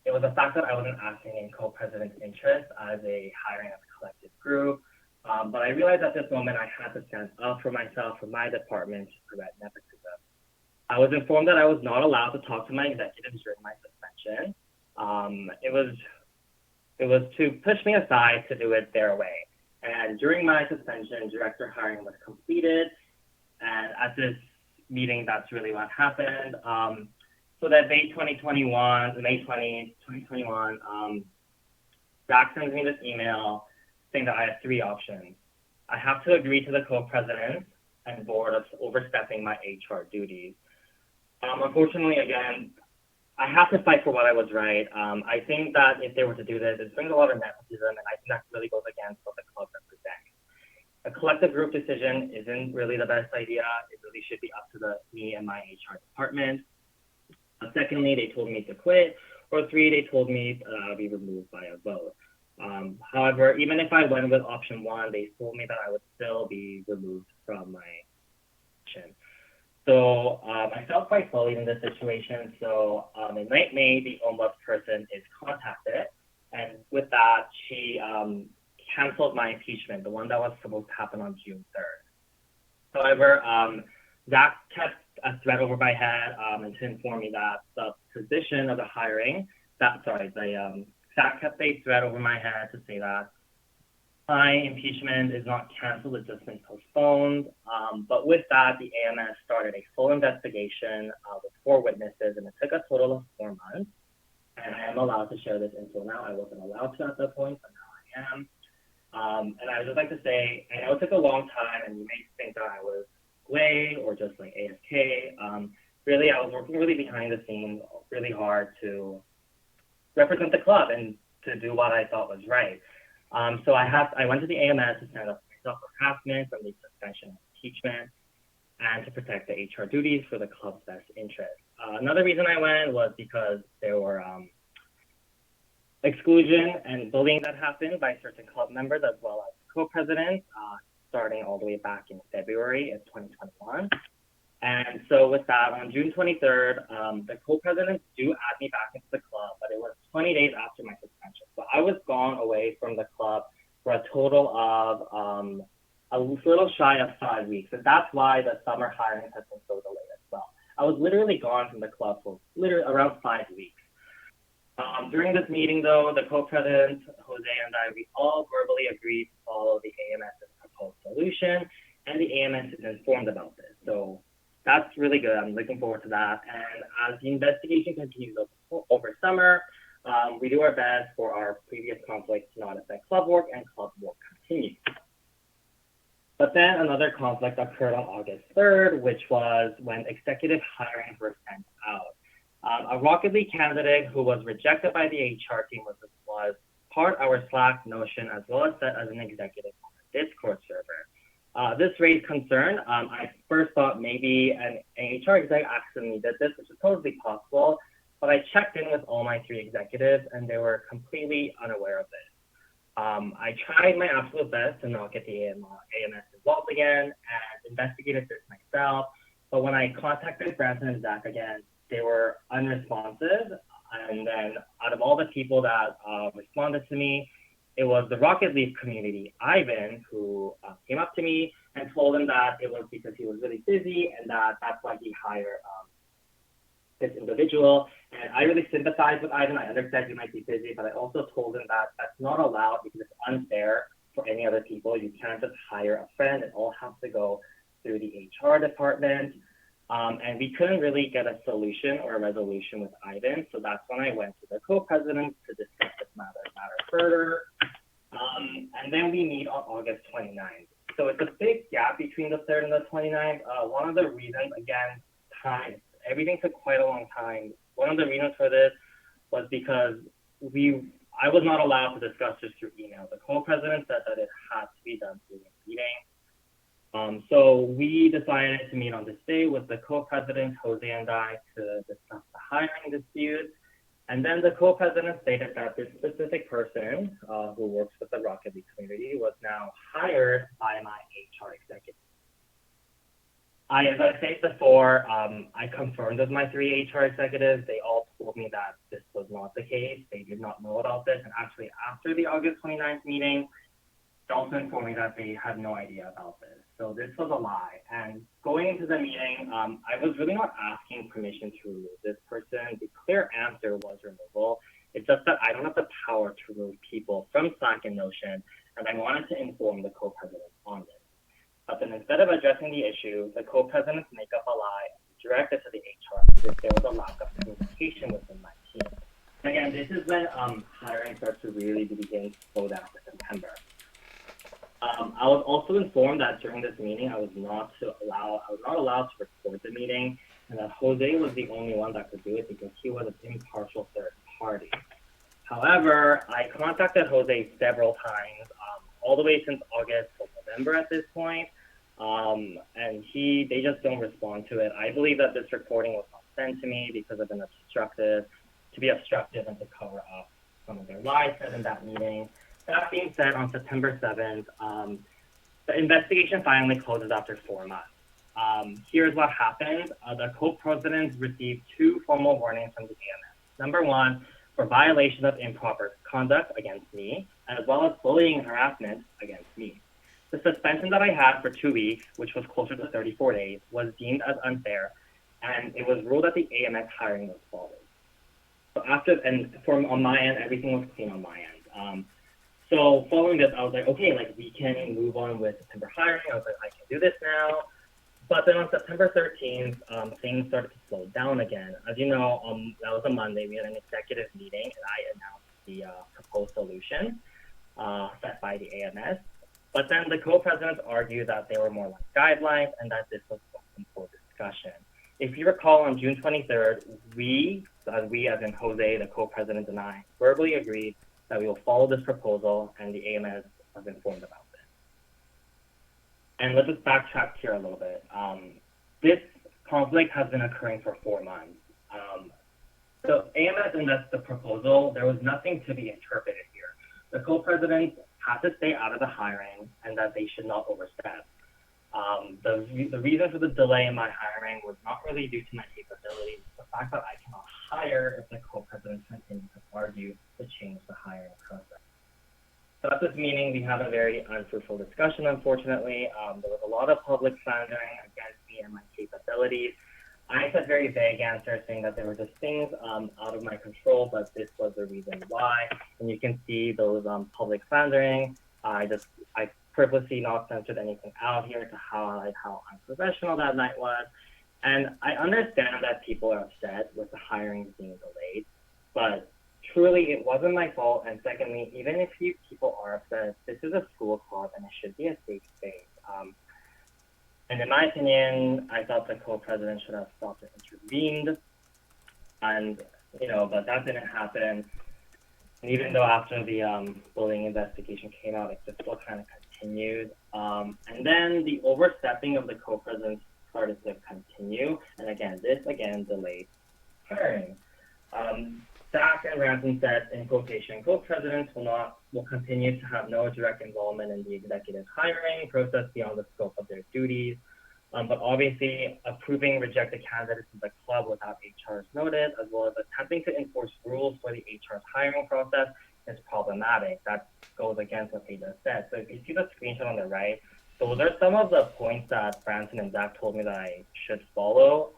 the fact that I wasn't acting in co-president's interest as a hiring as a collective group. But I realized at this moment I had to stand up for myself, for my department, to prevent nepotism. I was informed that I was not allowed to talk to my executives during my suspension. It was to push me aside to do it their way. And during my suspension, director hiring was completed. And at this meeting, that's really what happened. So that May 20, 2021, Zach sends me this email saying that I have three options. I have to agree to the co-president and board of overstepping my HR duties. Unfortunately, again, I have to fight for what I was right. I think that if they were to do this, it brings a lot of nepotism, and I think that really goes against what the club represents. A collective group decision isn't really the best idea. It really should be up to me and my HR department. Secondly, they told me to quit. Or three, they told me I'll be removed by a vote. However, even if I went with option one, they told me that I would still be removed from my position. So I felt quite bullied in this situation. So in late May, the ombudsperson is contacted. And with that, she canceled my impeachment, the one that was supposed to happen on June 3rd. However, Zach kept a threat over my head and to inform me that the position of the hiring, Zach kept a threat over my head to say that my impeachment is not canceled, it's just been postponed. But with that, the AMS started a full investigation with 4 witnesses, and it took a total of 4 months. And I am allowed to share this info now. I wasn't allowed to at that point, but now I am. And I would just like to say, I know it took a long time, and you may think that I was away or just like AFK. Really, I was working really behind the scenes, really hard to represent the club and to do what I thought was right. So I went to the AMS to stand up for myself for harassment, from the suspension and impeachment, and to protect the HR duties for the club's best interest. Another reason I went was because there were exclusion and bullying that happened by certain club members as well as co-presidents, starting all the way back in February of 2021. And so with that, on June 23rd, the co-presidents do add me back into the club, but it was 20 days after my suspension. So I was gone away from the club for a total of a little shy of 5 weeks. And that's why the summer hiring has been so delayed as well. I was literally gone from the club for literally around 5 weeks. During this meeting, though, the co-president, Jose, and I, we all verbally agreed to follow the AMS's proposed solution, and the AMS is informed about this. So that's really good. I'm looking forward to that. And as the investigation continues over summer, we do our best for our previous conflicts to not affect club work, and club work continues. But then another conflict occurred on August 3rd, which was when executive hirings were sent out. A Rocket League candidate who was rejected by the HR team was part our Slack Notion, as well as set as an executive on the Discord server. This raised concern. I first thought maybe an HR exec accidentally did this, which is totally possible, but I checked in with all my 3 executives and they were completely unaware of this. I tried my absolute best to not get the AMS involved again and investigated this myself, but when I contacted Branson and Zach again, they were unresponsive. And then out of all the people that responded to me, it was the Rocket League community, Ivan, who came up to me and told him that it was because he was really busy and that's why he hired this individual. And I really sympathized with Ivan. I understand he might be busy, but I also told him that that's not allowed because it's unfair for any other people. You can't just hire a friend. It all has to go through the HR department. And we couldn't really get a solution or a resolution with Ivan. So that's when I went to the co-president to discuss this matter further. And then we meet on August 29th. So it's a big gap between the 3rd and the 29th. One of the reasons, again, time. Everything took quite a long time. One of the reasons for this was because I was not allowed to discuss this through email. The co-president said that it had to be done through a meeting. So we decided to meet on this day with the co-president, Jose and I, to discuss the hiring dispute. And then the co-president stated that this specific person who works with the Rocket League community was now hired by my HR executive. As I said before, I confirmed with my 3 HR executives. They all told me that this was not the case. They did not know about this. And actually, after the August 29th meeting, they also informed me that they had no idea about this. So this was a lie. And going into the meeting, I was really not asking permission to remove this person. The clear answer was removal. It's just that I don't have the power to remove people from Slack and Notion, and I wanted to inform the co-president on this. But then instead of addressing the issue, the co-presidents make up a lie and direct it to the HR if there was a lack of communication within my team. And again, this is when hiring starts to really begin to slow down in September. I was also informed that during this meeting, I was not allowed to record the meeting, and that Jose was the only one that could do it because he was an impartial third party. However, I contacted Jose several times, all the way since August or November at this point, and they just don't respond to it. I believe that this recording was not sent to me because I've been obstructive and to cover up some of their lies said in that meeting. That being said, on September 7th, the investigation finally closes after 4 months. Here's what happened. The co-presidents received 2 formal warnings from the AMS. Number 1, for violation of improper conduct against me, as well as bullying and harassment against me. The suspension that I had for 2 weeks, which was closer to 34 days, was deemed as unfair, and it was ruled that the AMS hiring was followed. So on my end, everything was clean on my end. So following this, I was like, okay, we can move on with September hiring. I was like, I can do this now. But then on September 13th, things started to slow down again. As you know, that was a Monday. We had an executive meeting, and I announced the proposed solution set by the AMS. But then the co-presidents argued that they were more like guidelines and that this was open for discussion. If you recall, on June 23rd, we as in Jose, the co-president, and I, verbally agreed that we will follow this proposal, and the AMS has informed about this. And let's just backtrack here a little bit. This conflict has been occurring for 4 months. So AMS invests the proposal. There was nothing to be interpreted here. The co-presidents had to stay out of the hiring and that they should not overstep. The reason for the delay in my hiring was not really due to my capabilities. The fact that I cannot hire if the co-presidents continue to argue to change the hiring process. So at this meeting, we had a very unfruitful discussion, unfortunately. There was a lot of public slandering against me and my capabilities. I said very vague answers saying that there were just things out of my control, but this was the reason why. And you can see those public slandering. I purposely not censored anything out here to highlight how unprofessional that night was. And I understand that people are upset with the hiring being delayed, but truly it wasn't my fault. And secondly, even if you people are upset, this is a school club and it should be a safe space. And in my opinion, I thought the co-president should have stopped and intervened. And, but that didn't happen. And even though after the bullying investigation came out, it just still kind of continued. And then the overstepping of the co-presidents started to continue. And this delayed hiring. Zach and Ransom said, in quotation, co-presidents will continue to have no direct involvement in the executive hiring process beyond the scope of their duties. But obviously, approving rejected candidates in the club without HR's notice, as well as attempting to enforce rules for the HR's hiring process, is problematic. That goes against what they just said. So if you see the screenshot on the right, those are some of the points that Branson and Zach told me that I should follow.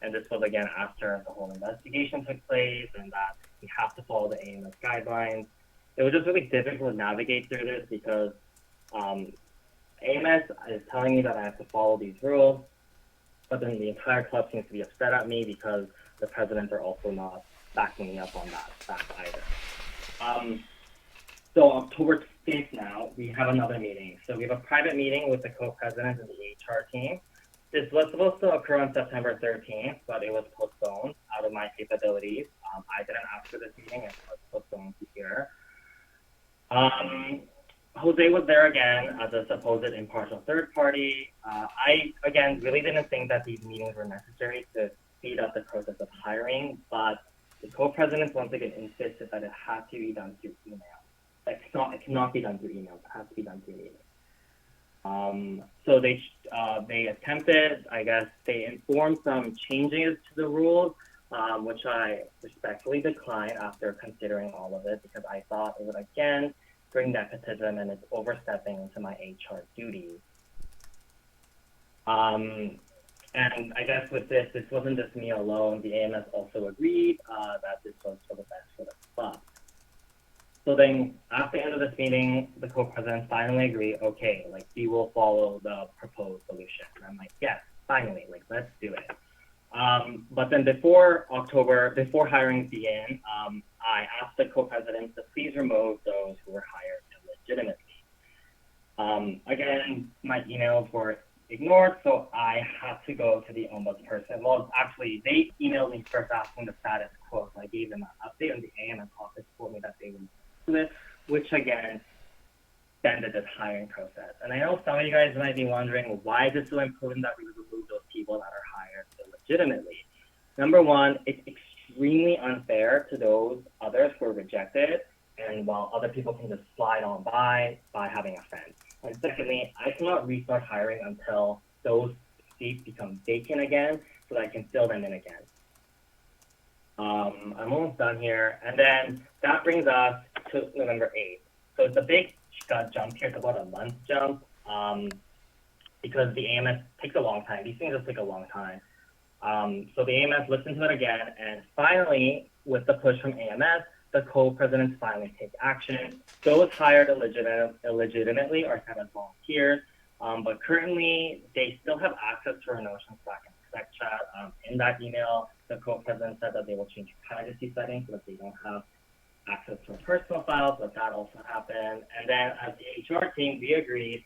And this was, again, after the whole investigation took place and that we have to follow the AMS guidelines. It was just really difficult to navigate through this because AMS is telling me that I have to follow these rules, but then the entire club seems to be upset at me because the presidents are also not backing me up on that fact either. So October 5th now, we have another meeting. So we have a private meeting with the co-president and the HR team. This was supposed to occur on September 13th, but it was postponed out of my capabilities. I didn't ask for this meeting, and it was postponed to here. Jose was there again as a supposed impartial third party. I, again, really didn't think that these meetings were necessary to speed up the process of hiring, but the co-presidents once again insisted that it had to be done through email. It cannot be done through email. It has to be done through email. So they attempted, I guess, they informed some changes to the rules, which I respectfully declined after considering all of it because I thought it would again bring nepotism and it's overstepping into my HR duties. And I guess with this wasn't just me alone. The AMS also agreed that this was for the best for the club. So then at the end of this meeting, the co-presidents finally agree, okay, like we will follow the proposed solution. And I'm like, yes, finally, like let's do it. But then before hiring began, I asked the co-presidents to please remove those who were hired illegitimately. Again, my emails were ignored, so I had to go to the ombudsperson. Well, actually, they emailed me first asking the status quo. So I gave them an update, and the AMS office told me that they would do it, which again extended this hiring process. And I know some of you guys might be wondering, why is it so important that we remove those people that are hired illegitimately? Number one, it's extremely unfair to those others who are rejected, and while other people can just slide on by having a friend. And secondly, I cannot restart hiring until those seats become vacant again so that I can fill them in again. I'm almost done here. And then that brings us to November 8th. So it's a big jump here. It's about a month jump because the AMS takes a long time. These things just take a long time. So the AMS listened to it again, and finally, with the push from AMS, the co-presidents finally take action. Those hired illegitimately are set as volunteers, but currently they still have access to our Notion Slack and Slack chat. In that email, the co-president said that they will change privacy settings so that they don't have access to our personal files, but that also happened. And then as the HR team, we agreed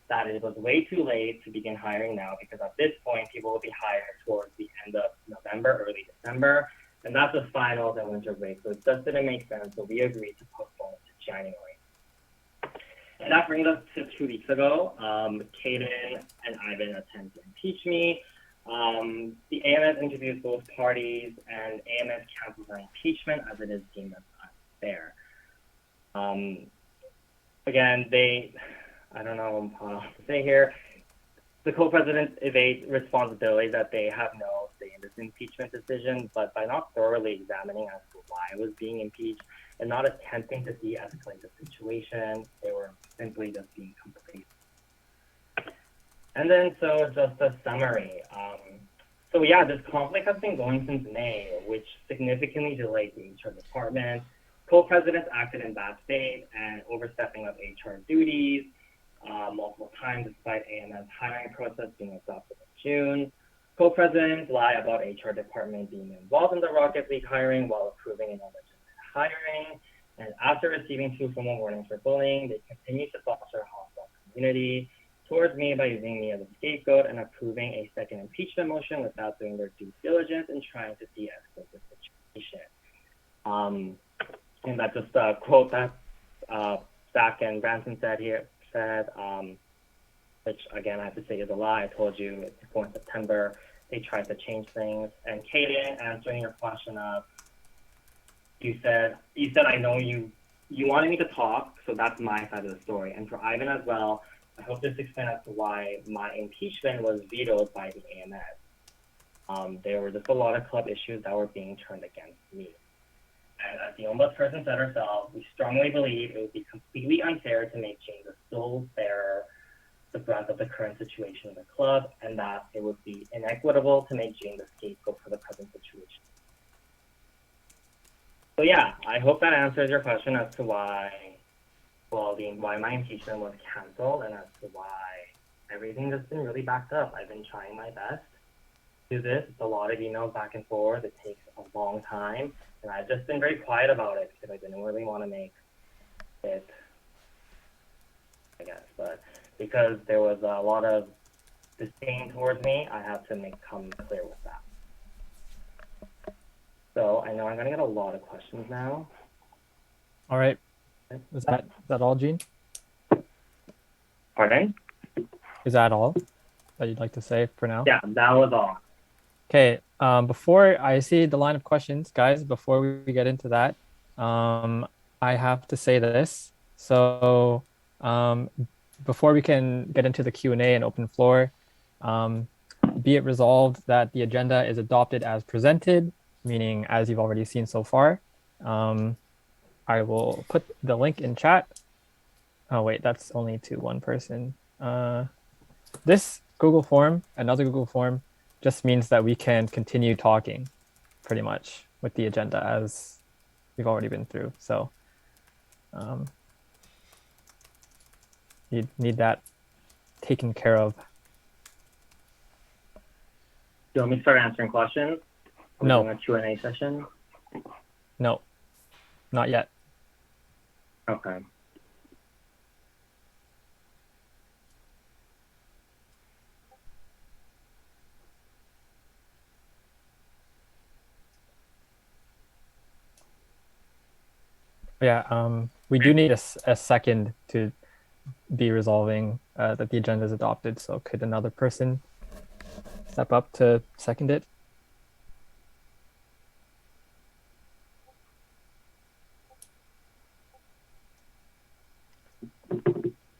that it was way too late to begin hiring now because at this point, people will be hired towards the end of November, early December. And that's the finals and winter break. So it just didn't make sense. So we agreed to postpone it to January. And that brings us to 2 weeks ago. Kaden and Ivan attempted to impeach me. The AMS interviews both parties, and AMS cancels our impeachment as it is deemed as unfair. Again, I don't know what to say here. The co-presidents evade responsibility that they have no say in this impeachment decision, but by not thoroughly examining as to why I was being impeached and not attempting to de-escalate the situation, they were simply just being complacent. And then, so just a summary. So yeah, this conflict has been going since May, which significantly delayed the HR department. Co-presidents acted in bad faith and overstepping of HR duties multiple times despite AMS hiring process being adopted in June. Co-presidents lie about HR department being involved in the Rocket League hiring while approving an illegitimate hiring. And after receiving 2 formal warnings for bullying, they continue to foster a hostile community towards me by using me as a scapegoat and approving a second impeachment motion without doing their due diligence and trying to de-escalate the situation. And that's just a quote that Zach and Branson said, which again I have to say is a lie. I told you it's before in September they tried to change things. And Kaden, answering your question of, you said I know you wanted me to talk, so that's my side of the story. And for Ivan as well, I hope this explains as to why my impeachment was vetoed by the AMS. There were just a lot of club issues that were being turned against me. And as the ombudsperson said herself, we strongly believe it would be completely unfair to make James a sole bearer the brunt of the current situation of the club, and that it would be inequitable to make James a scapegoat for the present situation. So yeah, I hope that answers your question as to why my impeachment was canceled and as to why everything has been really backed up. I've been trying my best to do this. It's a lot of emails back and forth. It takes a long time. And I've just been very quiet about it because I didn't really want to make it, I guess. But because there was a lot of disdain towards me, I have to come clear with that. So I know I'm going to get a lot of questions now. All right. Is that all, Gene? Pardon? Is that all that you'd like to say for now? Yeah, that was all. Okay, before I see the line of questions, guys, before we get into that, I have to say this. So, before we can get into the Q&A and open floor, be it resolved that the agenda is adopted as presented, meaning as you've already seen so far. I will put the link in chat. Oh, wait, that's only to one person. This Google form, another Google form, just means that we can continue talking pretty much with the agenda as we've already been through. So you need that taken care of. Do you want me to start answering questions? Are we No. doing a Q&A session? No, not yet. Okay. Yeah, we do need a second to be resolving that the agenda is adopted. So could another person step up to second it?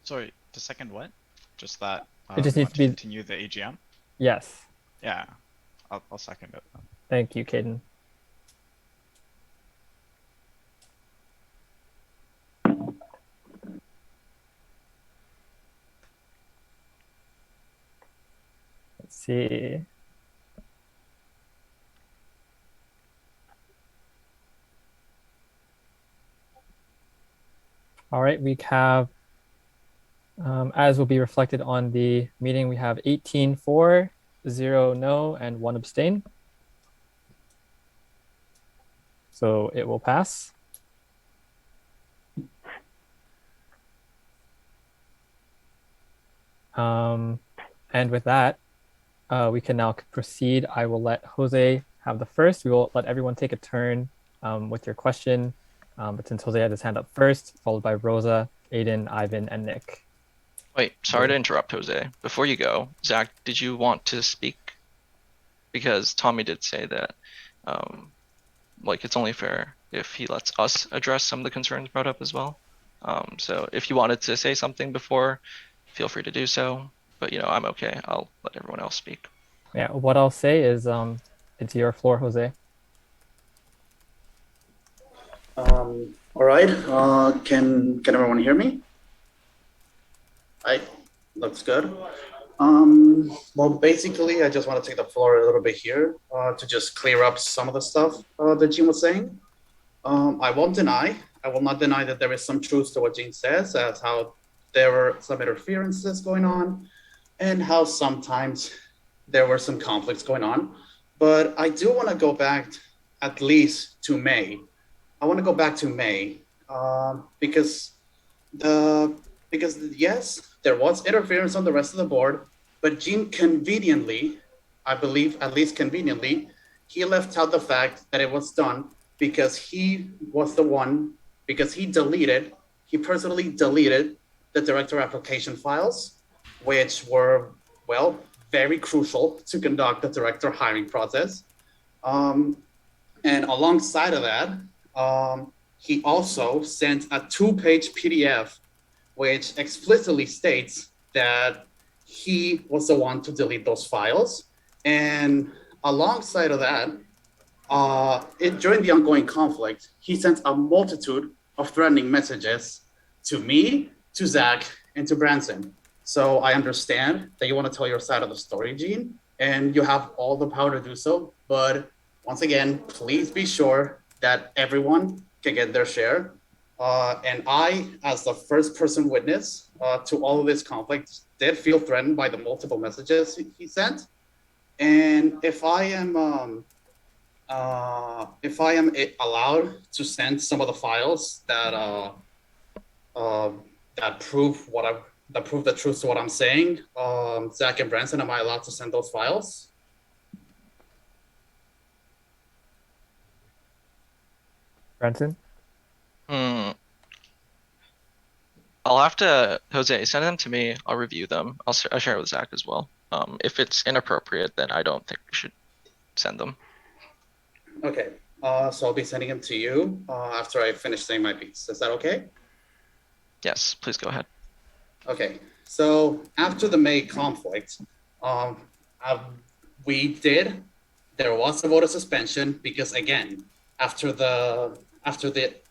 Sorry, the second what? Just that It just we needs want to to be. continue the AGM? Yes. Yeah, I'll second it. Thank you, Caden. Let's see. All right, we have, as will be reflected on the meeting, we have 18 for, 0 no, and 1 abstain. So it will pass. And with that, we can now proceed. I will let Jose have the first. We will let everyone take a turn with your question. But since Jose had his hand up first, followed by Rosa, Aiden, Ivan, and Nick. Wait, sorry to interrupt, Jose. Before you go, Zach, did you want to speak? Because Tommy did say that, like, it's only fair if he lets us address some of the concerns brought up as well. So if you wanted to say something before, feel free to do so. But, I'm okay. I'll let everyone else speak. Yeah, what I'll say is it's your floor, Jose. All right. Can everyone hear me? Right. Looks good. Well, basically, I just want to take the floor a little bit here to just clear up some of the stuff that Gene was saying. I will not deny that there is some truth to what Gene says, as how there were some interferences going on and how sometimes there were some conflicts going on. But I do want to go back at least to May. I want to go back to May because yes, there was interference on the rest of the board, but Gene conveniently, I believe, at least conveniently, he left out the fact that it was done because he was the one, because he personally deleted the director application files, which were, well, very crucial to conduct the director hiring process. And alongside of that, he also sent a 2-page PDF, which explicitly states that he was the one to delete those files. And alongside of that, during the ongoing conflict, he sent a multitude of threatening messages to me, to Zach, and to Branson. So I understand that you want to tell your side of the story, Gene, and you have all the power to do so. But once again, please be sure that everyone can get their share. And I, as the first person witness to all of this conflict, did feel threatened by the multiple messages he sent. And if I am allowed to send some of the files that prove the truth to what I'm saying, Zach and Branson, am I allowed to send those files? Branson? I'll I'll have to, Jose, send them to me. I'll review them. I'll share it with Zach as well. If it's inappropriate, then I don't think we should send them. Okay. So I'll be sending them to you after I finish saying my piece. Is that okay? Yes, please go ahead. Okay. So after the May conflict, there was a vote of suspension because, again, after the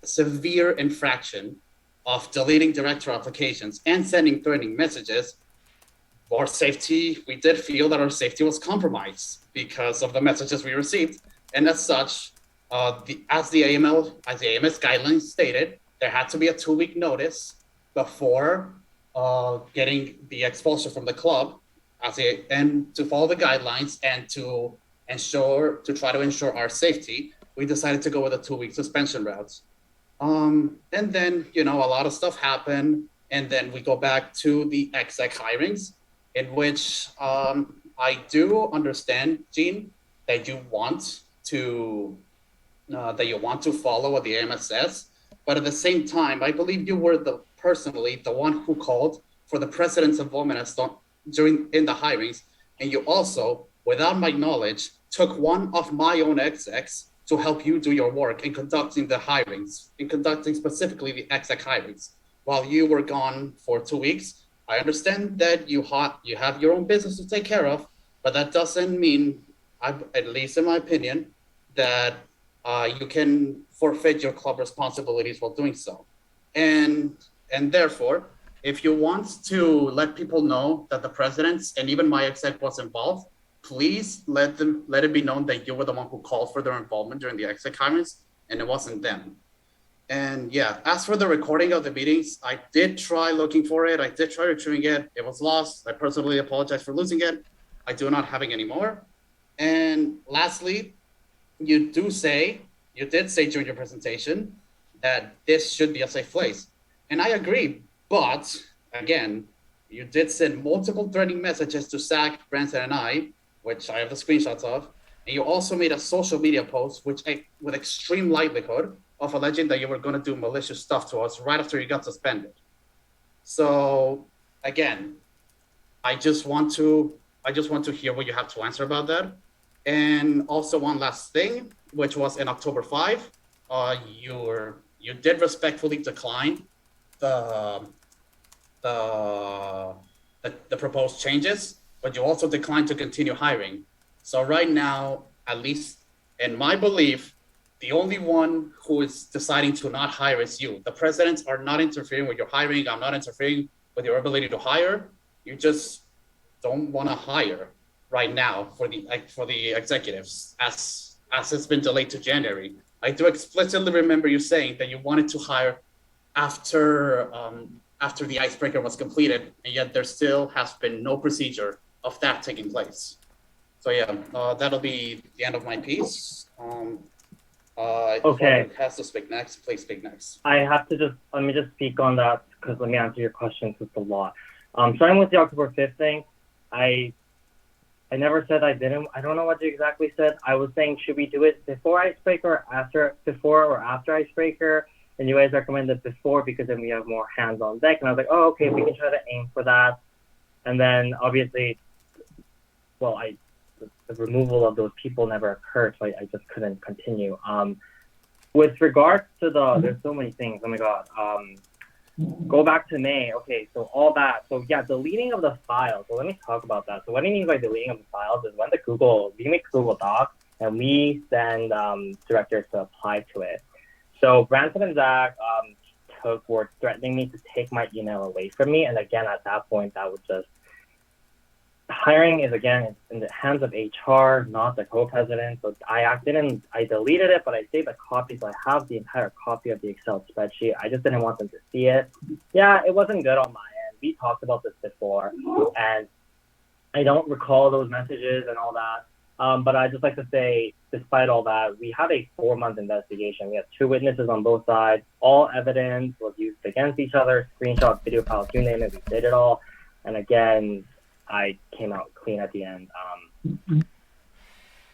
severe infraction of deleting directory applications and sending threatening messages, we did feel that our safety was compromised because of the messages we received. And as such, as the AMS guidelines stated, there had to be a 2-week notice before getting the expulsion from the club, and to follow the guidelines and to try to ensure our safety, we decided to go with a 2-week suspension route. And then, a lot of stuff happened, and then we go back to the exec hirings, in which I do understand, Gene, that you want to follow what the AMS says, but at the same time, I believe you were personally the one who called for the president's involvement in the hirings, and you also, without my knowledge, took one of my own execs to help you do your work in conducting the hirings, in conducting specifically the exec hirings, while you were gone for 2 weeks. I understand that you have your own business to take care of, but that doesn't mean, at least in my opinion, that you can forfeit your club responsibilities while doing so. And therefore, if you want to let people know that the president's and even my exec was involved, please let it be known that you were the one who called for their involvement during the exec hirings, and it wasn't them. And yeah, as for the recording of the meetings, I did try looking for it. I did try retrieving it. It was lost. I personally apologize for losing it. I do not have it anymore. And lastly, you did say during your presentation that this should be a safe place. And I agree, but again, you did send multiple threatening messages to Zach, Branson, and I, which I have the screenshots of. And you also made a social media post, with extreme likelihood of alleging that you were going to do malicious stuff to us right after you got suspended. So again, I just want to hear what you have to answer about that. And also one last thing, which was in October 5, you did respectfully decline the proposed changes, but you also declined to continue hiring. So right now, at least in my belief, the only one who is deciding to not hire is you. The presidents are not interfering with your hiring. I'm not interfering with your ability to hire. You just don't want to hire right now for the executives, as it's been delayed to January. I do explicitly remember you saying that you wanted to hire after the icebreaker was completed, and yet there still has been no procedure of that taking place. So yeah, that'll be the end of my piece. Okay. Whoever has to speak next, please speak next. Let me just speak on that, because let me answer your questions with the law. Starting with the October 5th thing, I never said I didn't. I don't know what you exactly said. I was saying, should we do it before icebreaker, before or after icebreaker? And you guys recommended before because then we have more hands on deck. And I was like, oh, okay, we can try to aim for that. And then obviously, the removal of those people never occurred, so I just couldn't continue. With regards to there's so many things. Oh my God. Go back to May. Okay, so all that. So yeah, deleting of the files. So let me talk about that. So what he means by deleting of the files is when we make Google Doc and we send directors to apply to it. So Branson and Zach were threatening me to take my email away from me. And again, at that point, that would just, hiring is again in the hands of HR, not the co-president. So I deleted it, but I saved a copy, so I have the entire copy of the Excel spreadsheet. I just didn't want them to see it. Yeah, it wasn't good on my end. We talked about this before, and I don't recall those messages and all that. But I'd just like to say, despite all that, we had a 4-month investigation. We had 2 witnesses on both sides. All evidence was used against each other, screenshots, video files, you name it, we did it all. And again, I came out clean at the end. That's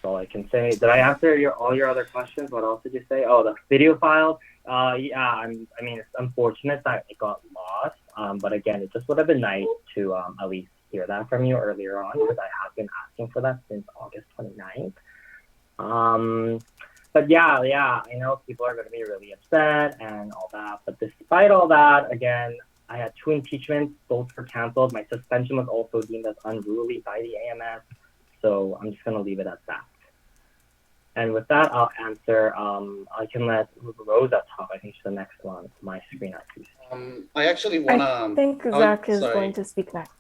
all I can say. Did I answer all your other questions? What else did you say? Oh, the video file. Yeah, I mean, it's unfortunate that it got lost. But again, it just would have been nice to at least hear that from you earlier on, because I have been asking for that since August 29th. But yeah, I know people are going to be really upset and all that. But despite all that, again, I had 2 impeachments, both were canceled. My suspension was also deemed as unruly by the AMS. So I'm just going to leave it at that. And with that, I'll answer. I can let Rosa talk. I think she's the next one on my screen, at least. I actually want to. I think Zach is going to speak next.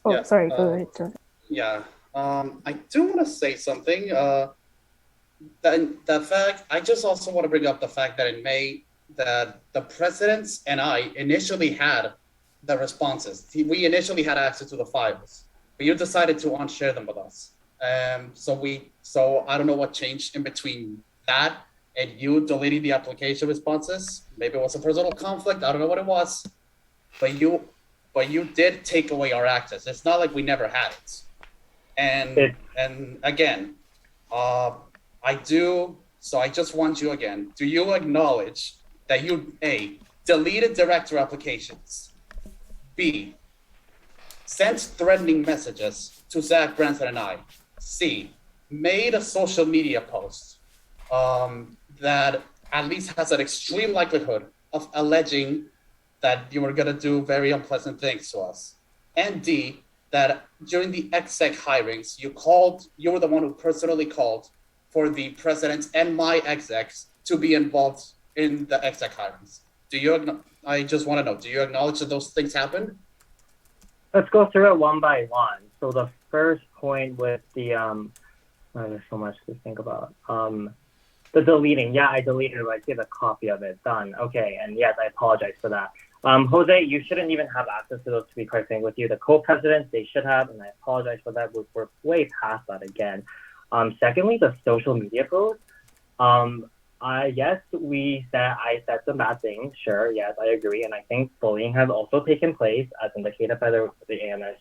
Oh, Yeah, sorry. Go ahead, Joseph. Yeah. I do want to say something. The fact, I just also want to bring up the fact that in May, that the presidents and I initially had the responses. We initially had access to the files, but you decided to unshare them with us. So I don't know what changed in between that and you deleting the application responses. Maybe it was a personal conflict. I don't know what it was, but you did take away our access. It's not like we never had it. And again, I do. So I just want you again. Do you acknowledge that you deleted director applications, B, sent threatening messages to Zach Branson and I, C, made a social media post that at least has an extreme likelihood of alleging that you were going to do very unpleasant things to us, and D, that during the exec hirings, you were the one who personally called for the president and my execs to be involved in the exec hirings. I just want to know, do you acknowledge that those things happened? Let's go through it one by one. So the first point with the there's so much to think about. The deleting, yeah, I deleted it. I see the copy of it. Done. Okay, and yes, I apologize for that. Jose, you shouldn't even have access to those, to be quite frank with you. The co-presidents, they should have, and I apologize for that. We're way past that again. Secondly, the social media post. Yes, I said some bad things. Sure, yes, I agree, and I think bullying has also taken place, as indicated by the AMS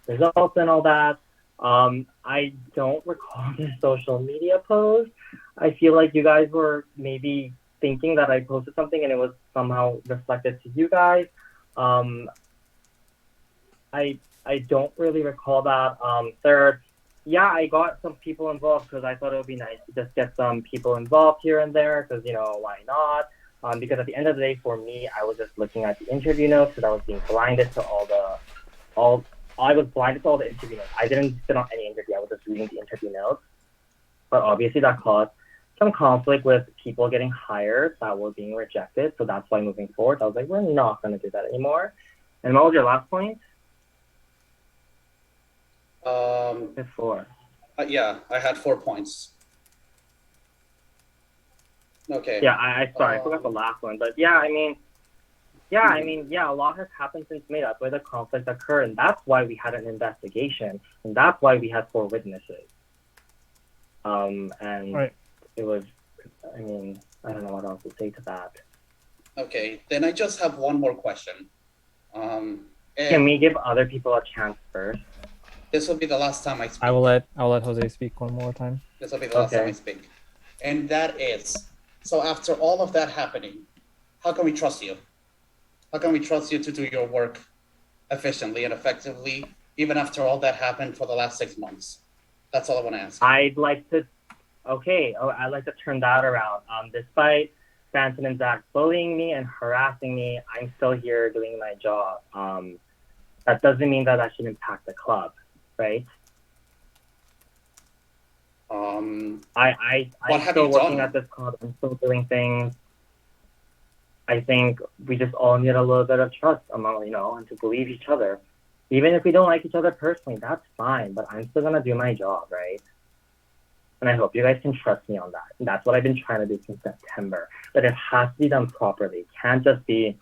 results and all that. I don't recall the social media post. I feel like you guys were maybe thinking that I posted something and it was somehow reflected to you guys. I don't really recall that. Third, yeah, I got some people involved because I thought it would be nice to just get some people involved here and there because, why not? Because at the end of the day, for me, I was just looking at the interview notes because I was being blinded to I was blinded to all the interview notes. I didn't sit on any interview. I was just reading the interview notes. But obviously that caused some conflict with people getting hired that were being rejected. So that's why moving forward, I was like, we're not going to do that anymore. And what was your last point? Four. Yeah, I had 4 points. Okay. Yeah, I forgot the last one. But yeah, a lot has happened since May. That's why the conflict occurred, and that's why we had an investigation, and that's why we had 4 witnesses. And right. It was, I don't know what else to say to that. Okay, then I just have one more question. Can we give other people a chance first? This will be the last time I speak. I'll let Jose speak one more time. This will be the last time I speak. And that is, so after all of that happening, how can we trust you? How can we trust you to do your work efficiently and effectively, even after all that happened for the last 6 months? That's all I want to ask. I'd like to turn that around. Despite Stanton and Zach bullying me and harassing me, I'm still here doing my job. That doesn't mean that should impact the club, right? I'm still working at this club. I'm still doing things. I think we just all need a little bit of trust among, and to believe each other. Even if we don't like each other personally, that's fine, but I'm still gonna do my job, right? And I hope you guys can trust me on that. And that's what I've been trying to do since September. But it has to be done properly. It can't just be,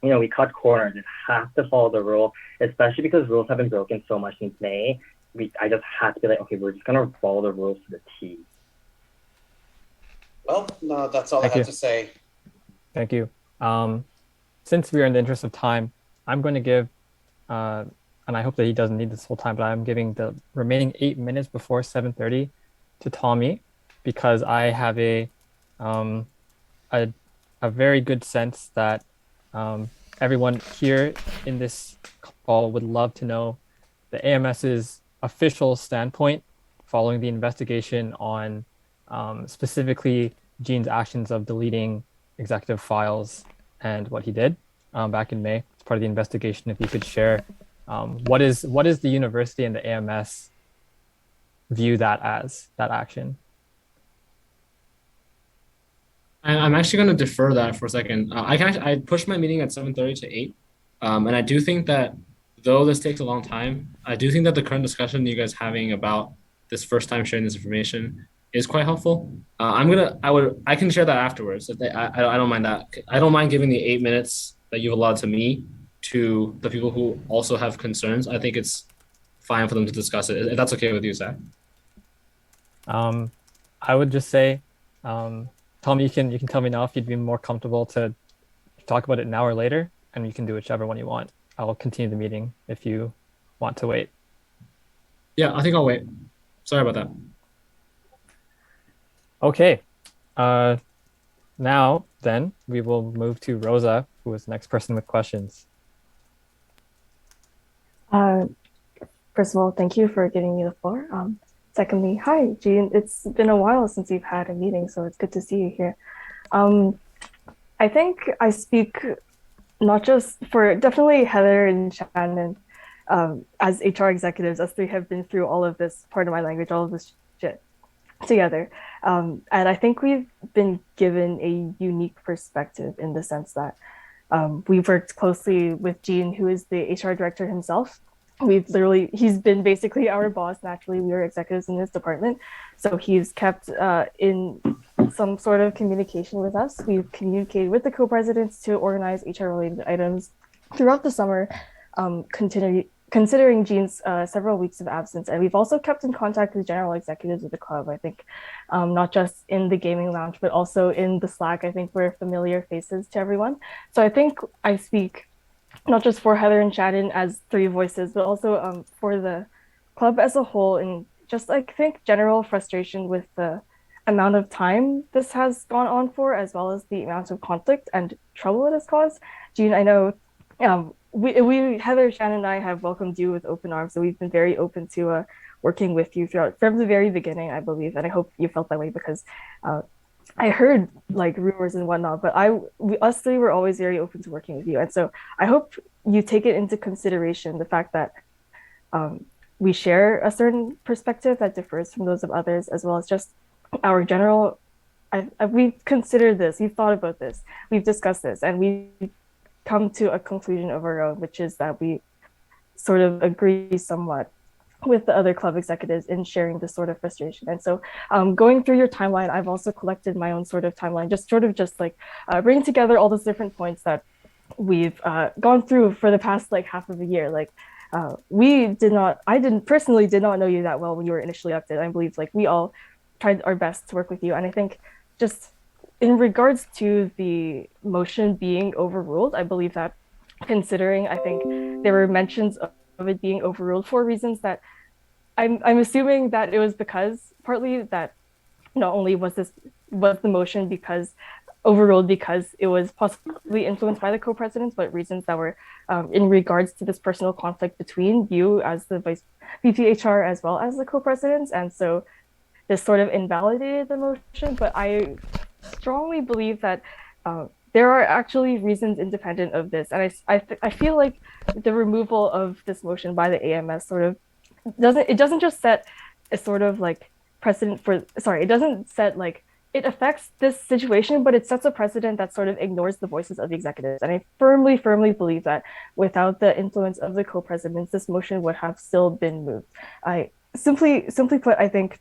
we cut corners. It has to follow the rule, especially because rules have been broken so much since May. I just had to be like, okay, we're just gonna follow the rules to the T. Well, no, that's all I have to say. Thank you. Since we are in the interest of time, I'm going to give, and I hope that he doesn't need this whole time, but I'm giving the remaining 8 minutes before 7:30 to Tommy, because I have a very good sense that everyone here in this call would love to know the AMS's official standpoint following the investigation on specifically Gene's actions of deleting executive files and what he did back in May as part of the investigation. If you could share what is the university and the AMS view that as, that action? I'm actually going to defer that for a second. I pushed my meeting at 7:30 to 8, and I do think that though this takes a long time, I do think that the current discussion you guys having about this first time sharing this information is quite helpful. I can share that afterwards. I don't mind that. I don't mind giving the 8 minutes that you've allowed to me to the people who also have concerns. I think it's fine for them to discuss it. If that's okay with you, Zach. I would just say, Tom, you can tell me now if you'd be more comfortable to talk about it now or later, and you can do whichever one you want. I'll continue the meeting if you want to wait. Yeah, I think I'll wait. Sorry about that. Okay. Now then we will move to Rosa, who is the next person with questions. First of all, thank you for giving me the floor. Secondly, hi, Jean. It's been a while since we've had a meeting, so it's good to see you here. I think I speak not just for definitely Heather and Shannon as HR executives, us three have been through all of this, pardon my language, all of this shit together. And I think we've been given a unique perspective in the sense that we've worked closely with Gene, who is the HR director himself. He's been basically our boss. Naturally, we are executives in this department. So he's kept in some sort of communication with us. We've communicated with the co-presidents to organize HR related items throughout the summer, considering Gene's several weeks of absence. And we've also kept in contact with general executives of the club, I think, not just in the gaming lounge, but also in the Slack. I think we're familiar faces to everyone. So I think I speak not just for Heather and Shannon as three voices, but also for the club as a whole, and just I think general frustration with the amount of time this has gone on for, as well as the amount of conflict and trouble it has caused. Gene, I know we Heather, Shannon, and I have welcomed you with open arms, so we've been very open to working with you throughout from the very beginning, I believe, and I hope you felt that way because I heard like rumors and whatnot, but us three were always very open to working with you. And so I hope you take it into consideration, the fact that we share a certain perspective that differs from those of others, as well as just our general, we've considered this, we've thought about this, we've discussed this, and we've come to a conclusion of our own, which is that we sort of agree somewhat with the other club executives in sharing this sort of frustration. And so going through your timeline, I've also collected my own sort of timeline, just like bringing together all those different points that we've gone through for the past like half of a year. Like I personally did not know you that well when you were initially elected. I believe like we all tried our best to work with you. And I think just in regards to the motion being overruled, I believe that considering, I think there were mentions of it being overruled for reasons that I'm assuming that it was because partly that not only was the motion because overruled because it was possibly influenced by the co-presidents, but reasons that were in regards to this personal conflict between you as the VP HR as well as the co-presidents. And so this sort of invalidated the motion, but I strongly believe that there are actually reasons independent of this. And I feel like the removal of this motion by the AMS sort of doesn't just set a sort of like precedent for, it doesn't set like, it affects this situation, but it sets a precedent that sort of ignores the voices of the executives. And I firmly believe that without the influence of the co-presidents, this motion would have still been moved. I simply put, I think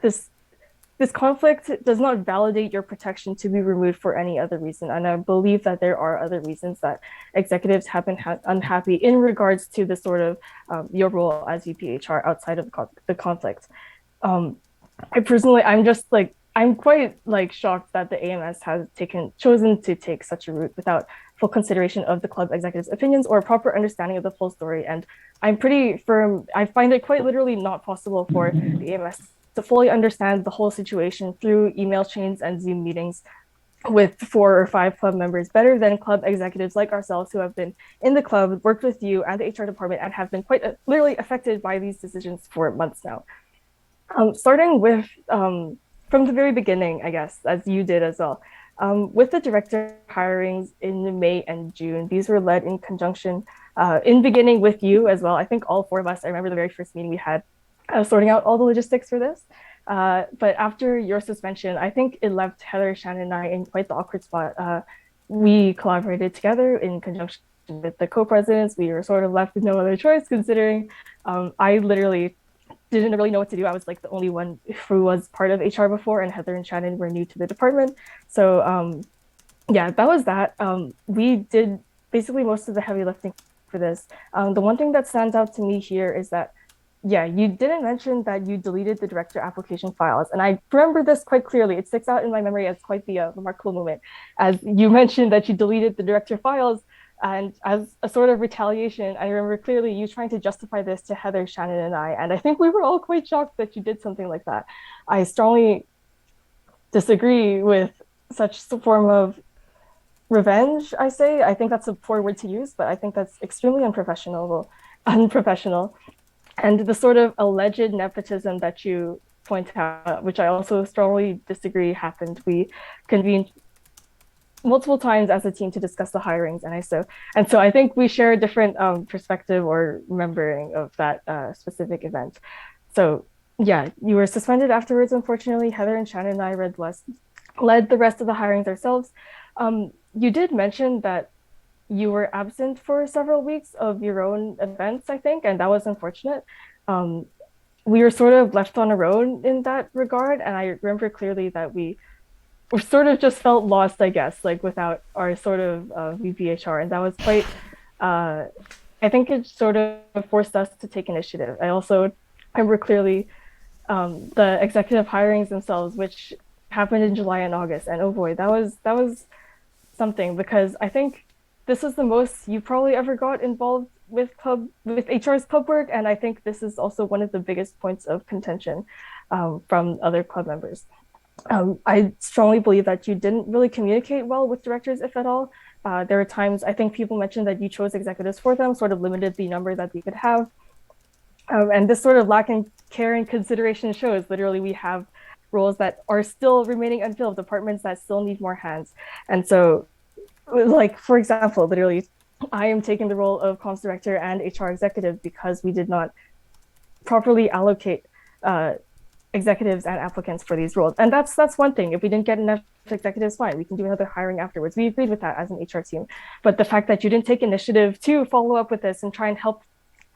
this conflict does not validate your protection to be removed for any other reason. And I believe that there are other reasons that executives have been unhappy in regards to the sort of your role as VPHR outside of the conflict. I personally, I'm quite like shocked that the AMS has chosen to take such a route without full consideration of the club executives' opinions or a proper understanding of the full story. And I'm pretty firm, I find it quite literally not possible for the AMS to fully understand the whole situation through email chains and Zoom meetings with 4 or 5 club members, better than club executives like ourselves who have been in the club, worked with you and the HR department, and have been quite literally affected by these decisions for months now. Starting with from the very beginning, I guess, as you did as well. With the director hirings in May and June, these were led in conjunction, in beginning with you as well. I think all 4 of us, I remember the very first meeting we had, sorting out all the logistics for this. But after your suspension, I think it left Heather, Shannon, and I in quite the awkward spot. We collaborated together in conjunction with the co-presidents. We were sort of left with no other choice, considering I literally didn't really know what to do. I was like the only one who was part of HR before, and Heather and Shannon were new to the department. So yeah, that was that. We did basically most of the heavy lifting for this. The one thing that stands out to me here is that, yeah, you didn't mention that you deleted the director application files. And I remember this quite clearly. It sticks out in my memory as quite the remarkable moment, as you mentioned that you deleted the director files. And as a sort of retaliation, I remember clearly you trying to justify this to Heather, Shannon, and I. And I think we were all quite shocked that you did something like that. I strongly disagree with such a form of revenge, I say. I think that's a poor word to use, but I think that's extremely unprofessional. And the sort of alleged nepotism that you point out, which I also strongly disagree happened. We convened multiple times as a team to discuss the hirings, and so I think we share a different perspective or remembering of that specific event. So yeah, you were suspended afterwards. Unfortunately, Heather and Shannon and I led the rest of the hirings ourselves. You did mention that you were absent for several weeks of your own events, I think, and that was unfortunate. We were sort of left on our own in that regard, and I remember clearly that we sort of just felt lost, I guess, like without our sort of VPHR, and that was quite. I think it sort of forced us to take initiative. I also remember clearly the executive hirings themselves, which happened in July and August, and oh boy, that was something, because I think this was the most you probably ever got involved with HR's club work, and I think this is also one of the biggest points of contention from other club members. I strongly believe that you didn't really communicate well with directors, if at all. There were times, I think people mentioned that you chose executives for them, sort of limited the number that we could have. And this sort of lack in care and consideration shows literally we have roles that are still remaining unfilled, departments that still need more hands. And so, like, for example, literally, I am taking the role of comms director and HR executive because we did not properly allocate executives and applicants for these roles. And that's one thing. If we didn't get enough executives, fine, we can do another hiring afterwards. We agreed with that as an HR team. But the fact that you didn't take initiative to follow up with this and try and help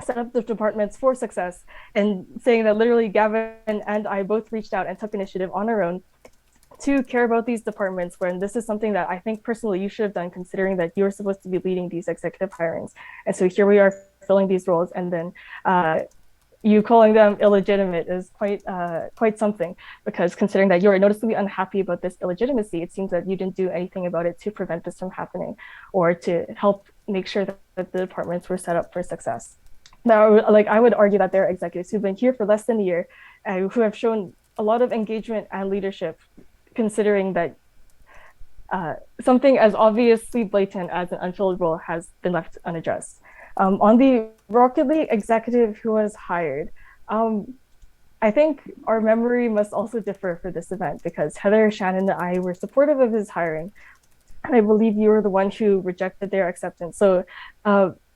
set up the departments for success, and saying that literally Gavin and I both reached out and took initiative on our own to care about these departments, when this is something that I think personally you should have done, considering that you're supposed to be leading these executive hirings. And so here we are filling these roles, and then you calling them illegitimate is quite something, because considering that you're noticeably unhappy about this illegitimacy, it seems that you didn't do anything about it to prevent this from happening or to help make sure that the departments were set up for success. Now, like, I would argue that there are executives who've been here for less than a year, who have shown a lot of engagement and leadership, considering that something as obviously blatant as an unfilled role has been left unaddressed. On the Rocket League executive who was hired, I think our memory must also differ for this event, because Heather, Shannon, and I were supportive of his hiring, and I believe you were the one who rejected their acceptance. So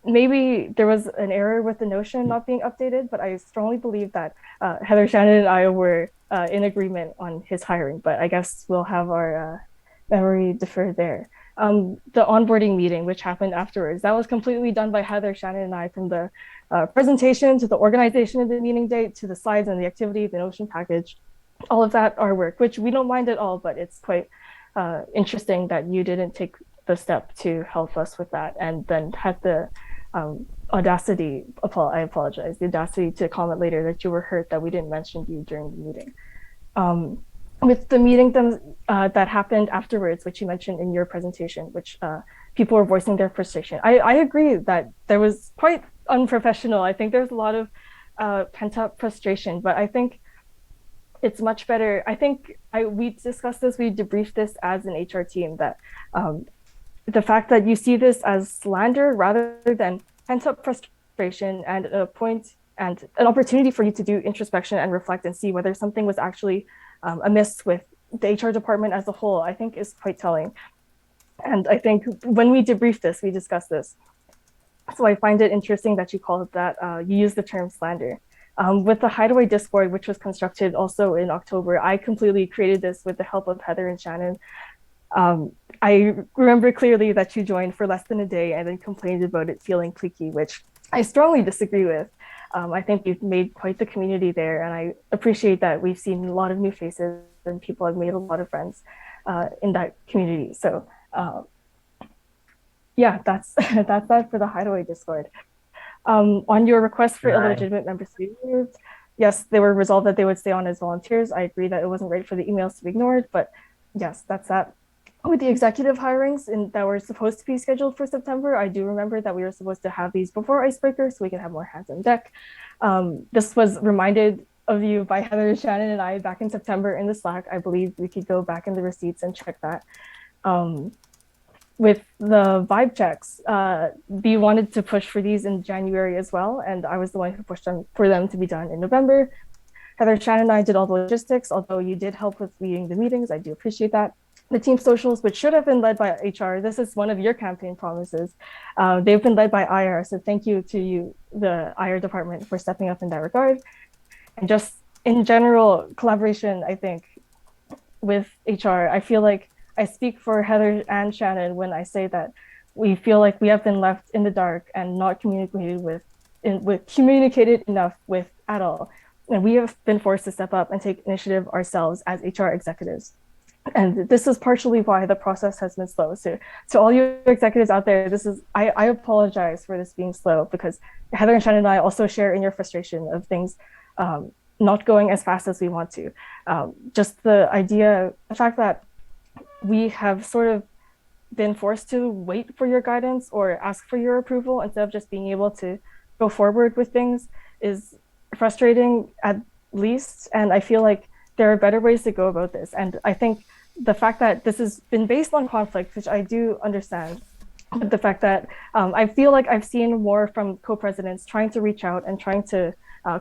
maybe there was an error with the notion not being updated, but I strongly believe that Heather, Shannon, and I were in agreement on his hiring, but I guess we'll have our memory differ there. The onboarding meeting, which happened afterwards, that was completely done by Heather, Shannon, and I, from the presentation to the organization of the meeting date to the slides and the activity, the notion package, all of that, our work, which we don't mind at all, but it's quite interesting that you didn't take the step to help us with that, and then had the audacity, I apologize, the audacity to comment later that you were hurt that we didn't mention you during the meeting. With the meeting that happened afterwards, which you mentioned in your presentation, which people were voicing their frustration. I agree that there was quite unprofessional. I think there's a lot of pent up frustration, but I think it's much better. I think we discussed this, we debriefed this as an HR team, that the fact that you see this as slander rather than pent up frustration and a point and an opportunity for you to do introspection and reflect and see whether something was actually amiss with the HR department as a whole, I think is quite telling. And I think when we debriefed this, we discussed this. So I find it interesting that you called that, you use the term slander. With the Hideaway Discord, which was constructed also in October, I completely created this with the help of Heather and Shannon. I remember clearly that you joined for less than a day and then complained about it feeling cliquey, which I strongly disagree with. I think you've made quite the community there, and I appreciate that we've seen a lot of new faces and people have made a lot of friends in that community. So yeah, that's that's that for the Hideaway Discord. On your request for illegitimate members to be removed, yes, they were resolved that they would stay on as volunteers. I agree that it wasn't right for the emails to be ignored, but yes, that's that. With the executive hirings that were supposed to be scheduled for September, I do remember that we were supposed to have these before Icebreaker so we can have more hands on deck. This was reminded of you by Heather, Shannon, and I back in September in the Slack. I believe we could go back in the receipts and check that. With the vibe checks, we wanted to push for these in January as well, and I was the one who pushed for them to be done in November. Heather, Shannon, and I did all the logistics, although you did help with leading the meetings. I do appreciate that. The team socials, which should have been led by HR, this is one of your campaign promises. They've been led by IR, so thank you to you, the IR department, for stepping up in that regard. And just in general collaboration, I think, with HR, I feel like I speak for Heather and Shannon when I say that we feel like we have been left in the dark and not communicated communicated enough with at all. And we have been forced to step up and take initiative ourselves as HR executives. And this is partially why the process has been slow. So to all you executives out there, I apologize for this being slow, because Heather and Shannon and I also share in your frustration of things not going as fast as we want to. Just the fact that we have sort of been forced to wait for your guidance or ask for your approval instead of just being able to go forward with things is frustrating at least. And I feel like there are better ways to go about this. And I think the fact that this has been based on conflict, which I do understand, but the fact that I feel like I've seen more from co-presidents trying to reach out and trying to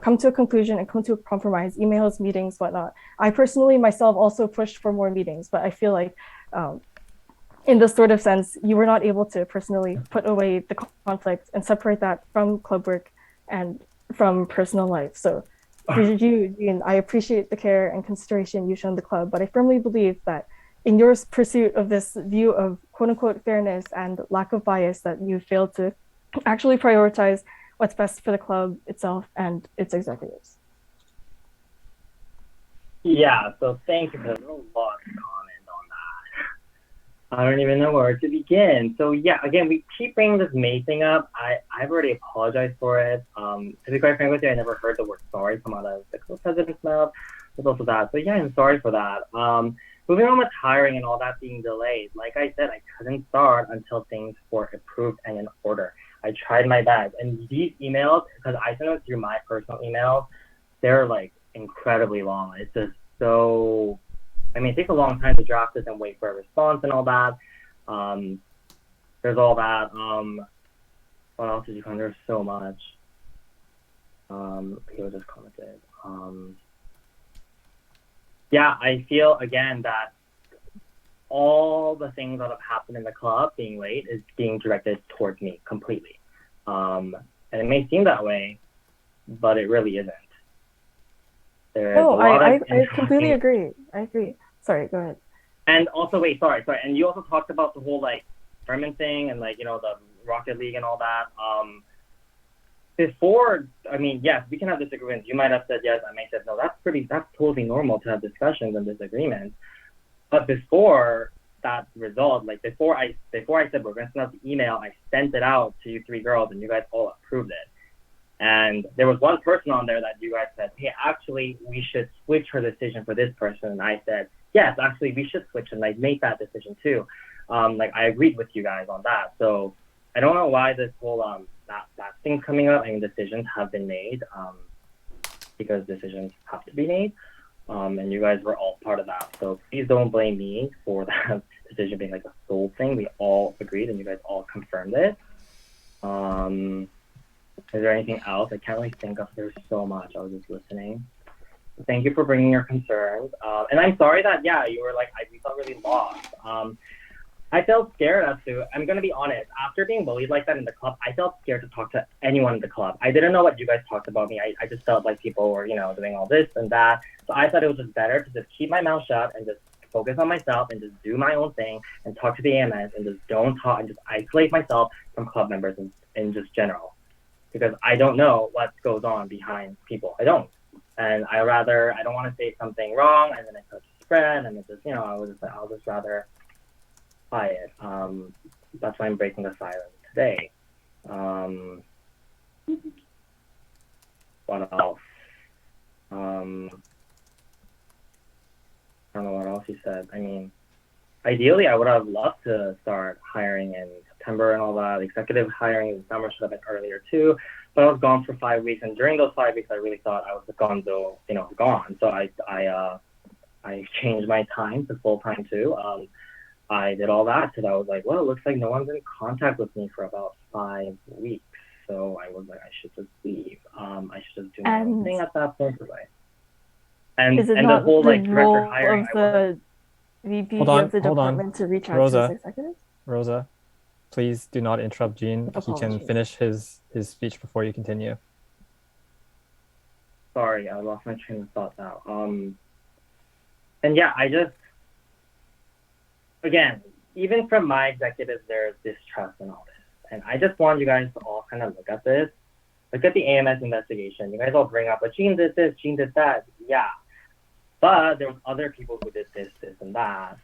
come to a conclusion and come to a compromise, emails, meetings, whatnot. I personally myself also pushed for more meetings, but I feel like in this sort of sense, you were not able to personally put away the conflict and separate that from club work and from personal life. So for you, Jean, I appreciate the care and consideration you've shown the club, but I firmly believe that in your pursuit of this view of quote unquote fairness and lack of bias, that you failed to actually prioritize what's best for the club itself and its executives. Yeah, so thank you. There's a lot of comment on that. I don't even know where to begin. So yeah, again, we keep bringing this May thing up. I've already apologized for it. To be quite frank with you, I never heard the word sorry come out of the co-president's mouth. There's also that. So yeah, I'm sorry for that. Moving on with hiring and all that being delayed, like I said, I couldn't start until things were approved and in order. I tried my best. And these emails, because I sent them through my personal emails, they're like incredibly long. It's just so, I mean, it takes a long time to draft this and wait for a response and all that. There's all that. What else did you comment? There's so much. People just commented. Yeah, I feel again that all the things that have happened in the club being late is being directed towards me completely. And it may seem that way, but it really isn't. No, I completely agree. I agree. Sorry, go ahead. And also, wait, sorry. And you also talked about the whole like Furman thing and like, you know, the Rocket League and all that. Before, I mean, yes, we can have disagreements. You might have said yes, I may have said no. That's totally normal to have discussions and disagreements. But before that result, like before I said we're going to send out the email, I sent it out to you three girls and you guys all approved it. And there was one person on there that you guys said, hey, actually, we should switch her decision for this person. And I said, yes, actually, we should switch. And I made that decision too. Like I agreed with you guys on that. So I don't know why this whole that thing's coming up and decisions have been made because decisions have to be made. And you guys were all part of that. So please don't blame me for that decision being like a sole thing. We all agreed and you guys all confirmed it. Is there anything else? I can't really think of, there's so much. I was just listening. Thank you for bringing your concerns. And I'm sorry that, yeah, you were like, we felt really lost. I felt scared as to, I'm going to be honest, after being bullied like that in the club, I felt scared to talk to anyone in the club. I didn't know what you guys talked about me. I just felt like people were, you know, doing all this and that. So I thought it was just better to just keep my mouth shut and just focus on myself and just do my own thing and talk to the AMS and just don't talk and just isolate myself from club members in just general. Because I don't know what goes on behind people. I don't. And I don't want to say something wrong and then it starts to spread and it just, you know, I'll just rather quiet. That's why I'm breaking the silence today. What else? I don't know what else you said. I mean, ideally, I would have loved to start hiring in September and all that. Executive hiring in the summer should have been earlier too. But I was gone for 5 weeks, and during those 5 weeks, I really thought I was gone. So I changed my time to full time too. I did all that because I was like, well, it looks like no one's in contact with me for about 5 weeks. So I was like, I should just leave. I should just do my own thing at that point. And the whole like director hiring of the VP of the department to reach out to his executives? Rosa, please do not interrupt Gene. He can finish his speech before you continue. Sorry, I lost my train of thought now. And yeah, I just, again, even from my executives, there's distrust and all this. And I just want you guys to all kind of look at this. Look at the AMS investigation. You guys all bring up, but Gene did this, Gene did that. Yeah. But there was other people who did this, this, and that.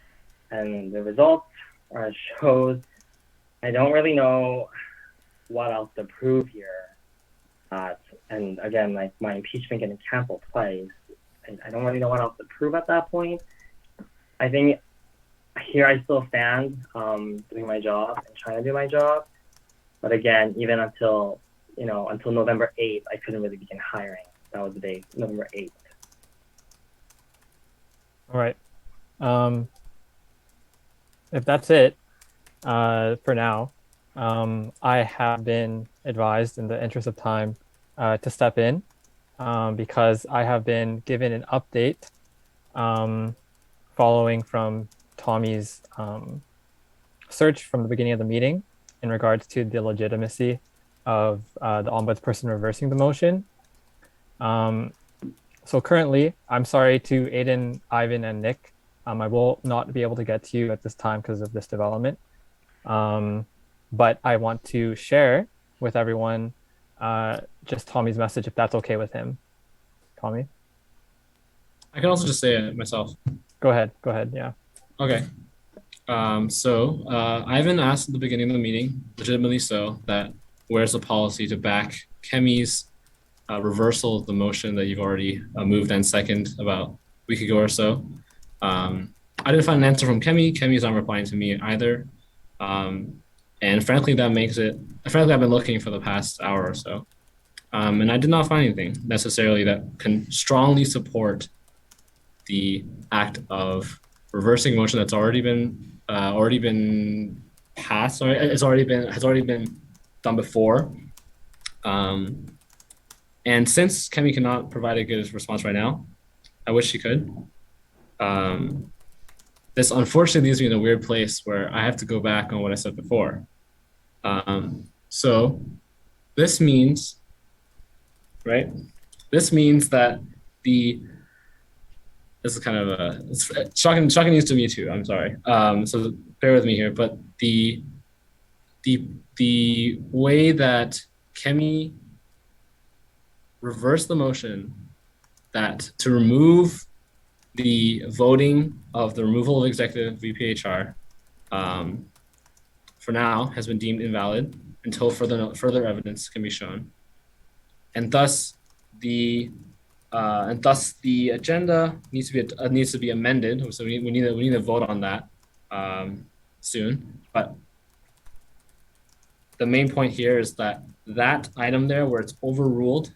And the results shows I don't really know what else to prove here. And again, like my impeachment getting canceled twice. I don't really know what else to prove at that point. I think here I still stand doing my job and trying to do my job. But again, even until November 8th, I couldn't really begin hiring. That was the day, November 8th. All right. If that's it for now, I have been advised in the interest of time to step in because I have been given an update following from Tommy's search from the beginning of the meeting in regards to the legitimacy of the ombudsperson reversing the motion. So currently, I'm sorry to Aiden, Ivan, and Nick. I will not be able to get to you at this time because of this development. But I want to share with everyone just Tommy's message, if that's okay with him. Tommy? I can also just say it myself. Go ahead, yeah. Okay. So Ivan asked at the beginning of the meeting, legitimately so, that where's the policy to back Kemi's reversal of the motion that you've already moved and seconded about a week ago or so. I didn't find an answer from Kemi. Kemi's not replying to me either. And frankly, that makes it, frankly, I've been looking for the past hour or so. And I did not find anything necessarily that can strongly support the act of reversing motion that's already been passed, or has already been done before. And since Kemi cannot provide a good response right now, I wish she could. This unfortunately leaves me in a weird place where I have to go back on what I said before. So this means, right? This means that this is kind of it's shocking news to me too. I'm sorry. So bear with me here, but the way that Kemi reversed the motion that to remove the voting of the removal of executive VPHR for now has been deemed invalid until further evidence can be shown, and thus the agenda needs to be amended. So we need to vote on that soon. But the main point here is that item there where it's overruled,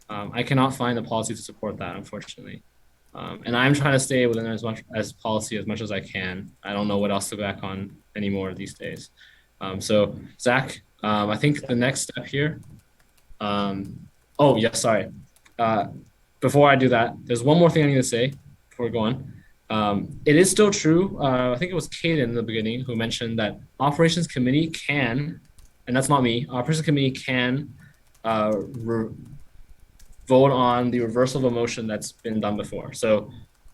I cannot find a policy to support that, unfortunately. And I'm trying to stay within as much as policy as much as I can. I don't know what else to go back on anymore these days. So Zach, I think the next step here. Oh yeah, sorry. Before I do that, there's one more thing I need to say before we go on. It is still true. I think it was Kaden in the beginning who mentioned that operations committee can, and that's not me. Operations committee can vote on the reversal of a motion that's been done before. So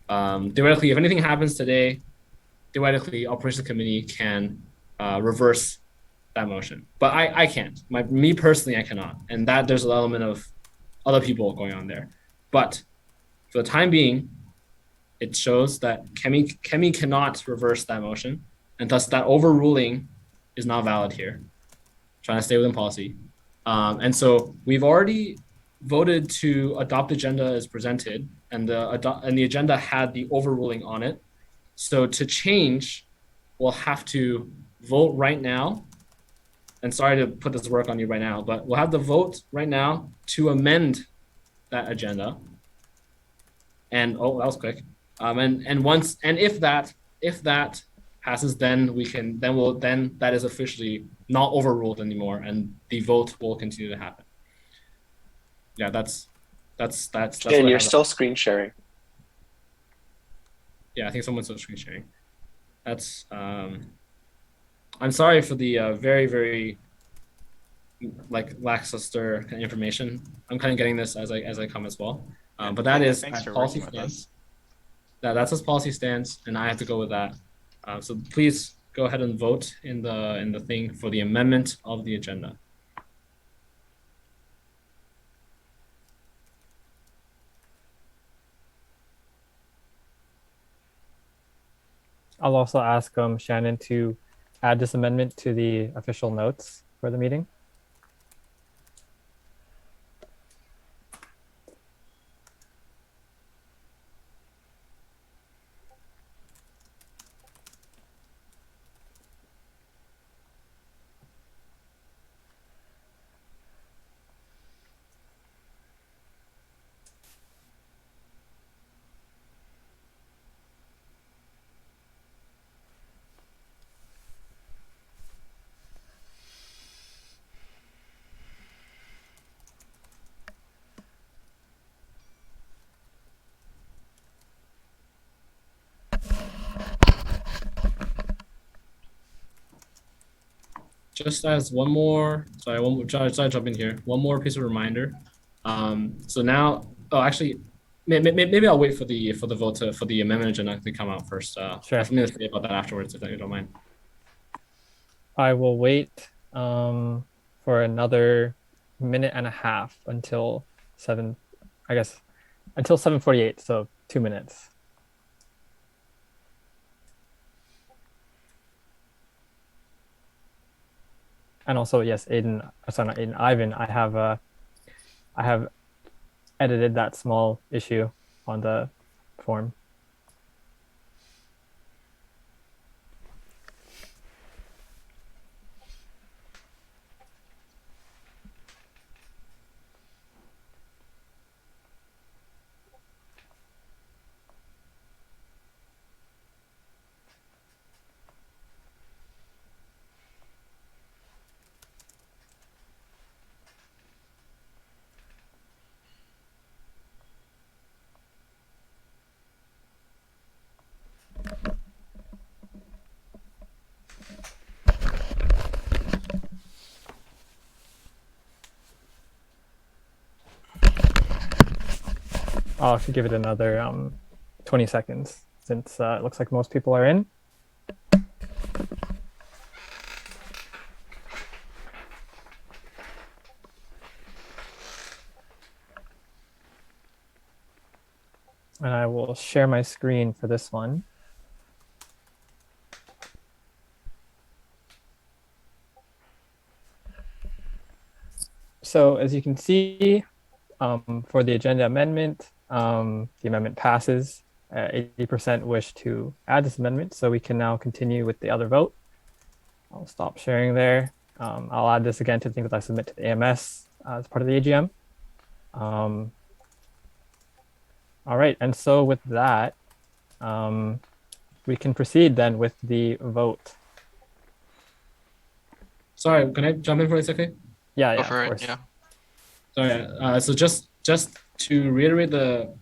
theoretically, if anything happens today, theoretically, operations committee can reverse that motion. But I can't. Me personally, I cannot. And that there's an element of other people going on there. But for the time being, it shows that Kemi cannot reverse that motion, and thus that overruling is not valid here. Trying to stay within policy. And so we've already voted to adopt the agenda as presented, and the agenda had the overruling on it. So to change, we'll have to vote right now. And sorry to put this work on you right now, but we'll have to vote right now to amend that agenda. And oh, that was quick. And once if that passes, then that is officially not overruled anymore, and the vote will continue to happen. Yeah, that's. And you're still screen sharing. Yeah, I think someone's still screen sharing. That's. I'm sorry for the very, very lackluster kind of information. I'm kind of getting this as I come as well. But that is policy stance. That's as policy stance, and I have to go with that. So please go ahead and vote in the thing for the amendment of the agenda. I'll also ask Shannon to add this amendment to the official notes for the meeting. Just as one more, sorry, jump in here. One more piece of reminder. So now, actually, maybe I'll wait for the vote for the amendment agenda to come out first. Sure. I have something to say about that afterwards, if you don't mind. I will wait for another minute and a half until 7:48. So 2 minutes. And also, yes, Ivan, I have edited that small issue on the form. I'll give it another 20 seconds since it looks like most people are in. And I will share my screen for this one. So as you can see, for the agenda amendment, the amendment passes. 80% wish to add this amendment, so we can now continue with the other vote. I'll stop sharing there. I'll add this again to the thing that I submit to the AMS as part of the AGM. All right, and so with that, we can proceed then with the vote. Sorry, can I jump in for a second? Yeah, Go yeah, for of it. course. Yeah. Sorry. So just to reiterate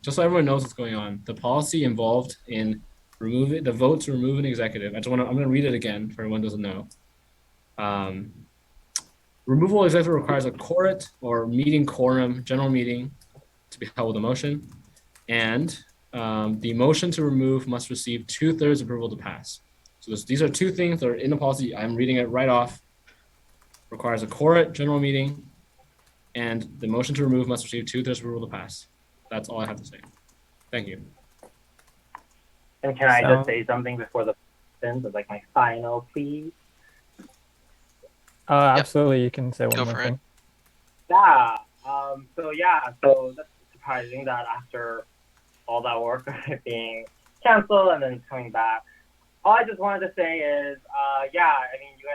just so everyone knows what's going on, the policy involved in the vote to remove an executive. I'm gonna read it again for everyone who doesn't know. Removal of executive requires a quorum or meeting quorum, general meeting to be held with a motion, and the motion to remove must receive 2/3 approval to pass. So these are two things that are in the policy. I'm reading it right off. Requires a quorum, general meeting, and the motion to remove must receive 2/3 approval to pass. That's all I have to say. Thank you. And can I just say something before the sentence, like my final plea? Absolutely, you can say one Go more for thing. it. Yeah. So that's surprising that after all that work being canceled and then coming back. All I just wanted to say is, I mean, you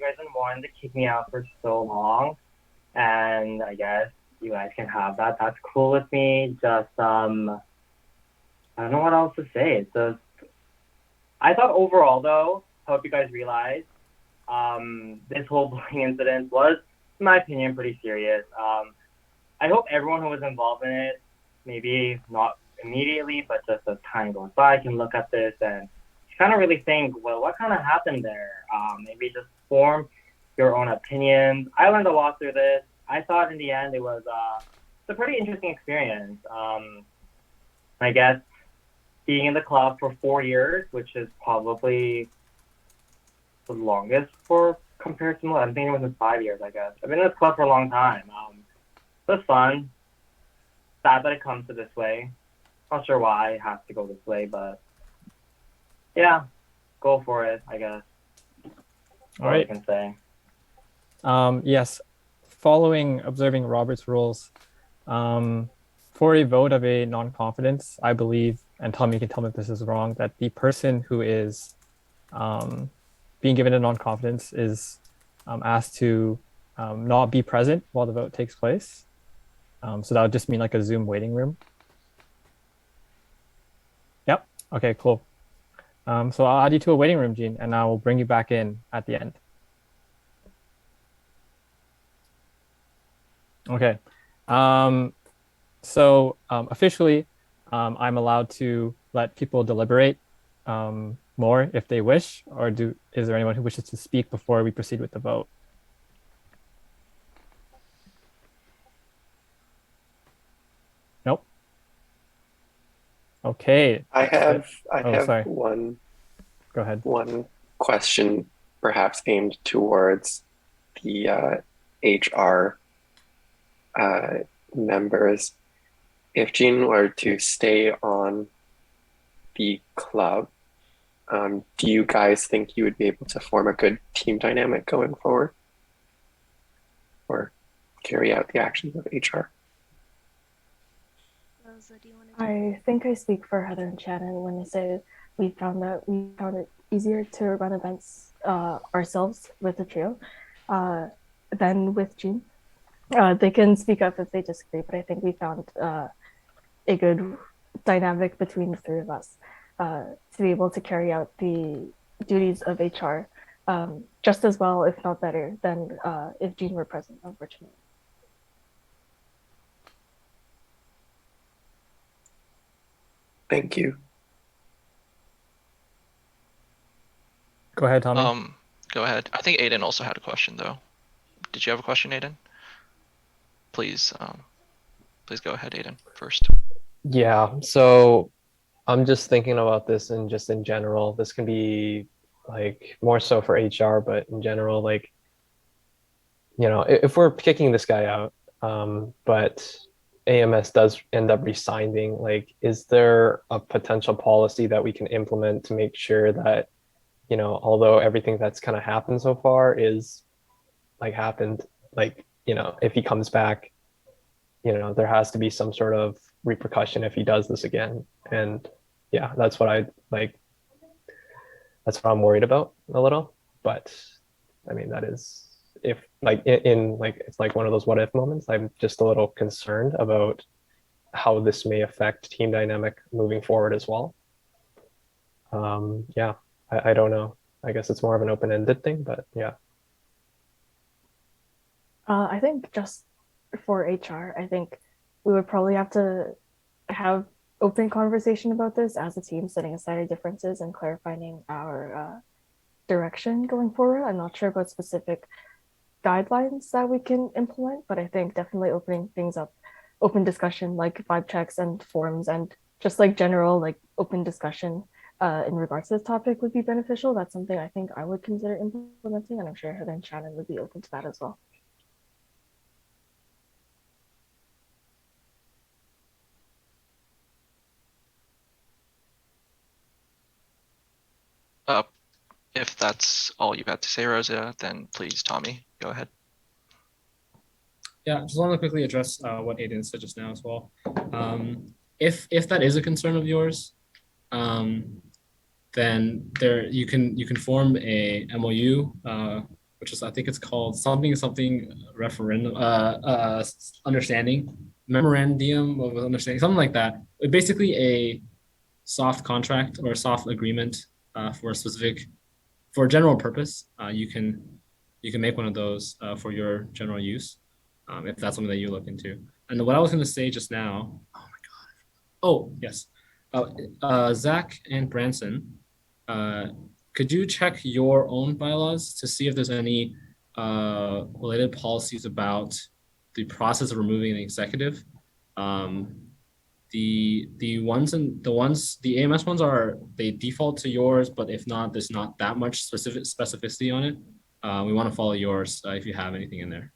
guys been wanting to kick me out for so long, and I guess you guys can have that. That's cool with me. Just I don't know what else to say. It's just I thought overall though, I hope you guys realize, this whole bullying incident was, in my opinion, pretty serious. I hope everyone who was involved in it, maybe not immediately, but just as time goes by, can look at this and kind of really think, well, what kind of happened there? Maybe just form your own opinions. I learned a lot through this. I thought in the end it was it's a pretty interesting experience. I guess being in the club for 4 years, which is probably the longest for compared to most. I think it was in 5 years, I guess. I've been in this club for a long time. It was fun. Sad that it comes to this way. Not sure why it has to go this way, but yeah, go for it, I guess. All right. I can say. Yes, following observing Robert's rules, for a vote of a non-confidence, I believe, and Tommy can tell me if this is wrong, that the person who is being given a non-confidence is asked to not be present while the vote takes place. So that would just mean like a Zoom waiting room. Yep. Okay, cool. So I'll add you to a waiting room, Gene, and I will bring you back in at the end. Okay. Officially, I'm allowed to let people deliberate more if they wish, or is there anyone who wishes to speak before we proceed with the vote? Nope. Okay. I have sorry. one. Go ahead. One question, perhaps aimed towards the HR members. If Jean were to stay on the club, do you guys think you would be able to form a good team dynamic going forward, or carry out the actions of HR? I think I speak for Heather and Shannon when I say we found it easier to run events ourselves with the trio than with Jean. They can speak up if they disagree, but I think we found a good dynamic between the three of us to be able to carry out the duties of HR just as well, if not better, than if Jean were present, unfortunately. Thank you. Go ahead, Tommy. Go ahead. I think Aiden also had a question though. Did you have a question, Aiden? Please go ahead, Aiden, first. Yeah, so I'm just thinking about this and just in general. This can be like more so for HR, but in general, like, you know, if we're kicking this guy out, but AMS does end up resigning, like, is there a potential policy that we can implement to make sure that, you know, although everything that's kind of happened so far is like happened, like, you know, if he comes back, you know, there has to be some sort of repercussion if he does this again. And yeah, that's what I'm worried about a little. But I mean, that is, if like in like, it's like one of those what if moments. I'm just a little concerned about how this may affect team dynamic moving forward as well. Yeah, I don't know. I guess it's more of an open-ended thing, but yeah. I think just for HR, I think we would probably have to have open conversation about this as a team, setting aside our differences and clarifying our direction going forward. I'm not sure about specific guidelines that we can implement, but I think definitely opening things up, open discussion like vibe checks and forums and just like general like open discussion in regards to this topic would be beneficial. That's something I think I would consider implementing, and I'm sure Heather and Shannon would be open to that as well. If that's all you had to say, Rosa, then please, Tommy, go ahead. Yeah, just want to quickly address what Aiden said just now as well. If that is a concern of yours, then you can form a MOU, which is, I think it's called something referendum understanding, memorandum of understanding, something like that. Basically a soft contract or a soft agreement for a general purpose. You can make one of those for your general use, if that's something that you look into. And what I was going to say just now, oh my god, oh yes, Zach and Branson, could you check your own bylaws to see if there's any related policies about the process of removing an executive? The AMS ones they default to yours, but if not, there's not that much specificity on it. We want to follow yours if you have anything in there.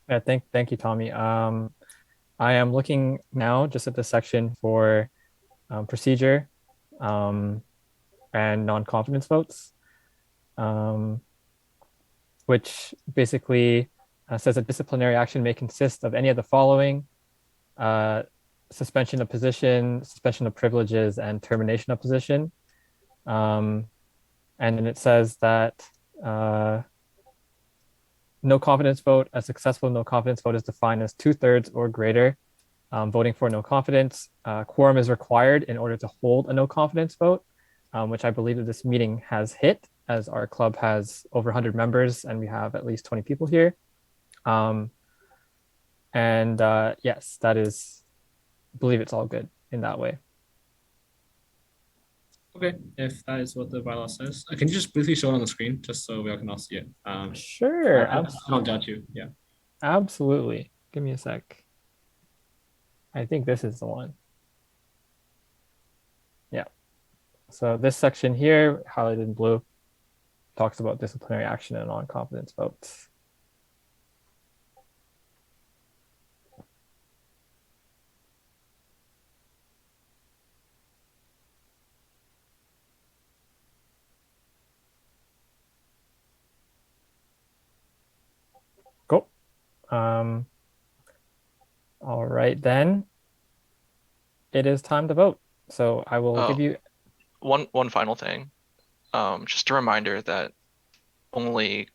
Yeah, thank you, Tommy. I am looking now just at the section for procedure and non-confidence votes, which basically says that disciplinary action may consist of any of the following: suspension of position, suspension of privileges, and termination of position. And then it says that no confidence vote, a successful no confidence vote is defined as 2/3 or greater voting for no confidence. Quorum is required in order to hold a no confidence vote, which I believe that this meeting has hit, as our club has over 100 members and we have at least 20 people here. Yes, that is, I believe it's all good in that way. Okay, if that is what the bylaw says, can you just briefly show it on the screen just so we all can all see it? Sure. I don't doubt you. Yeah. Absolutely. Give me a sec. I think this is the one. Yeah. So this section here, highlighted in blue, talks about disciplinary action and non-confidence votes. Cool. All right, then. It is time to vote. So I will give you one final thing. Just a reminder that only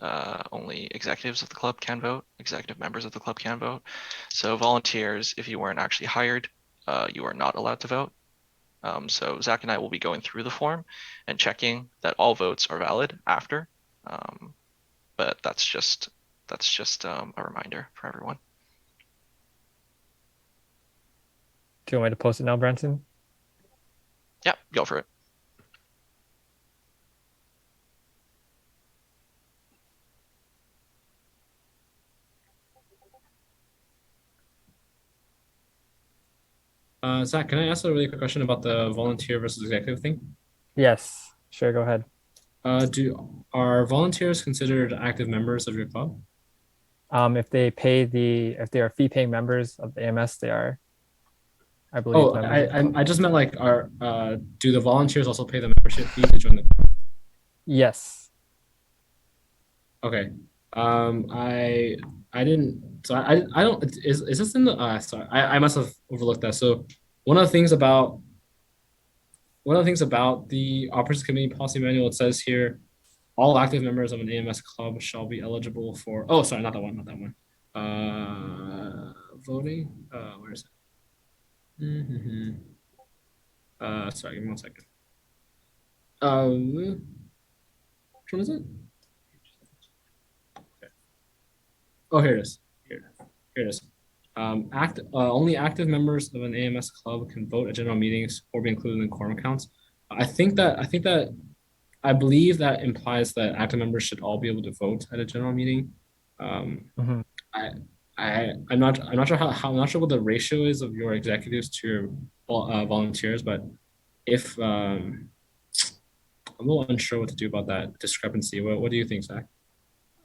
executives of the club can vote, executive members of the club can vote. So volunteers, if you weren't actually hired, you are not allowed to vote. So Zach and I will be going through the form and checking that all votes are valid after. But that's just a reminder for everyone. Do you want me to post it now, Branson? Yeah, go for it. Zach, can I ask a really quick question about the volunteer versus executive thing? Yes, sure, go ahead. Are volunteers considered active members of your club? If they are fee-paying members of the AMS, they are, I believe. Oh, I just meant like, do the volunteers also pay the membership fee to join the club? Yes. Okay. I didn't. So I don't. Is this in the? Sorry, I must have overlooked that. So one of the things about the operations committee policy manual, it says here, all active members of an AMS club shall be eligible for. Oh, sorry, not that one. Voting. Where is it? Sorry, give me 1 second. Which one is it? Okay. Oh, here it is. Here it is. Only active members of an AMS club can vote at general meetings or be included in quorum counts. I believe that implies that active members should all be able to vote at a general meeting. Mhm. I'm not sure I'm not sure what the ratio is of your executives to your volunteers, but if I'm a little unsure what to do about that discrepancy. What do you think, Zach?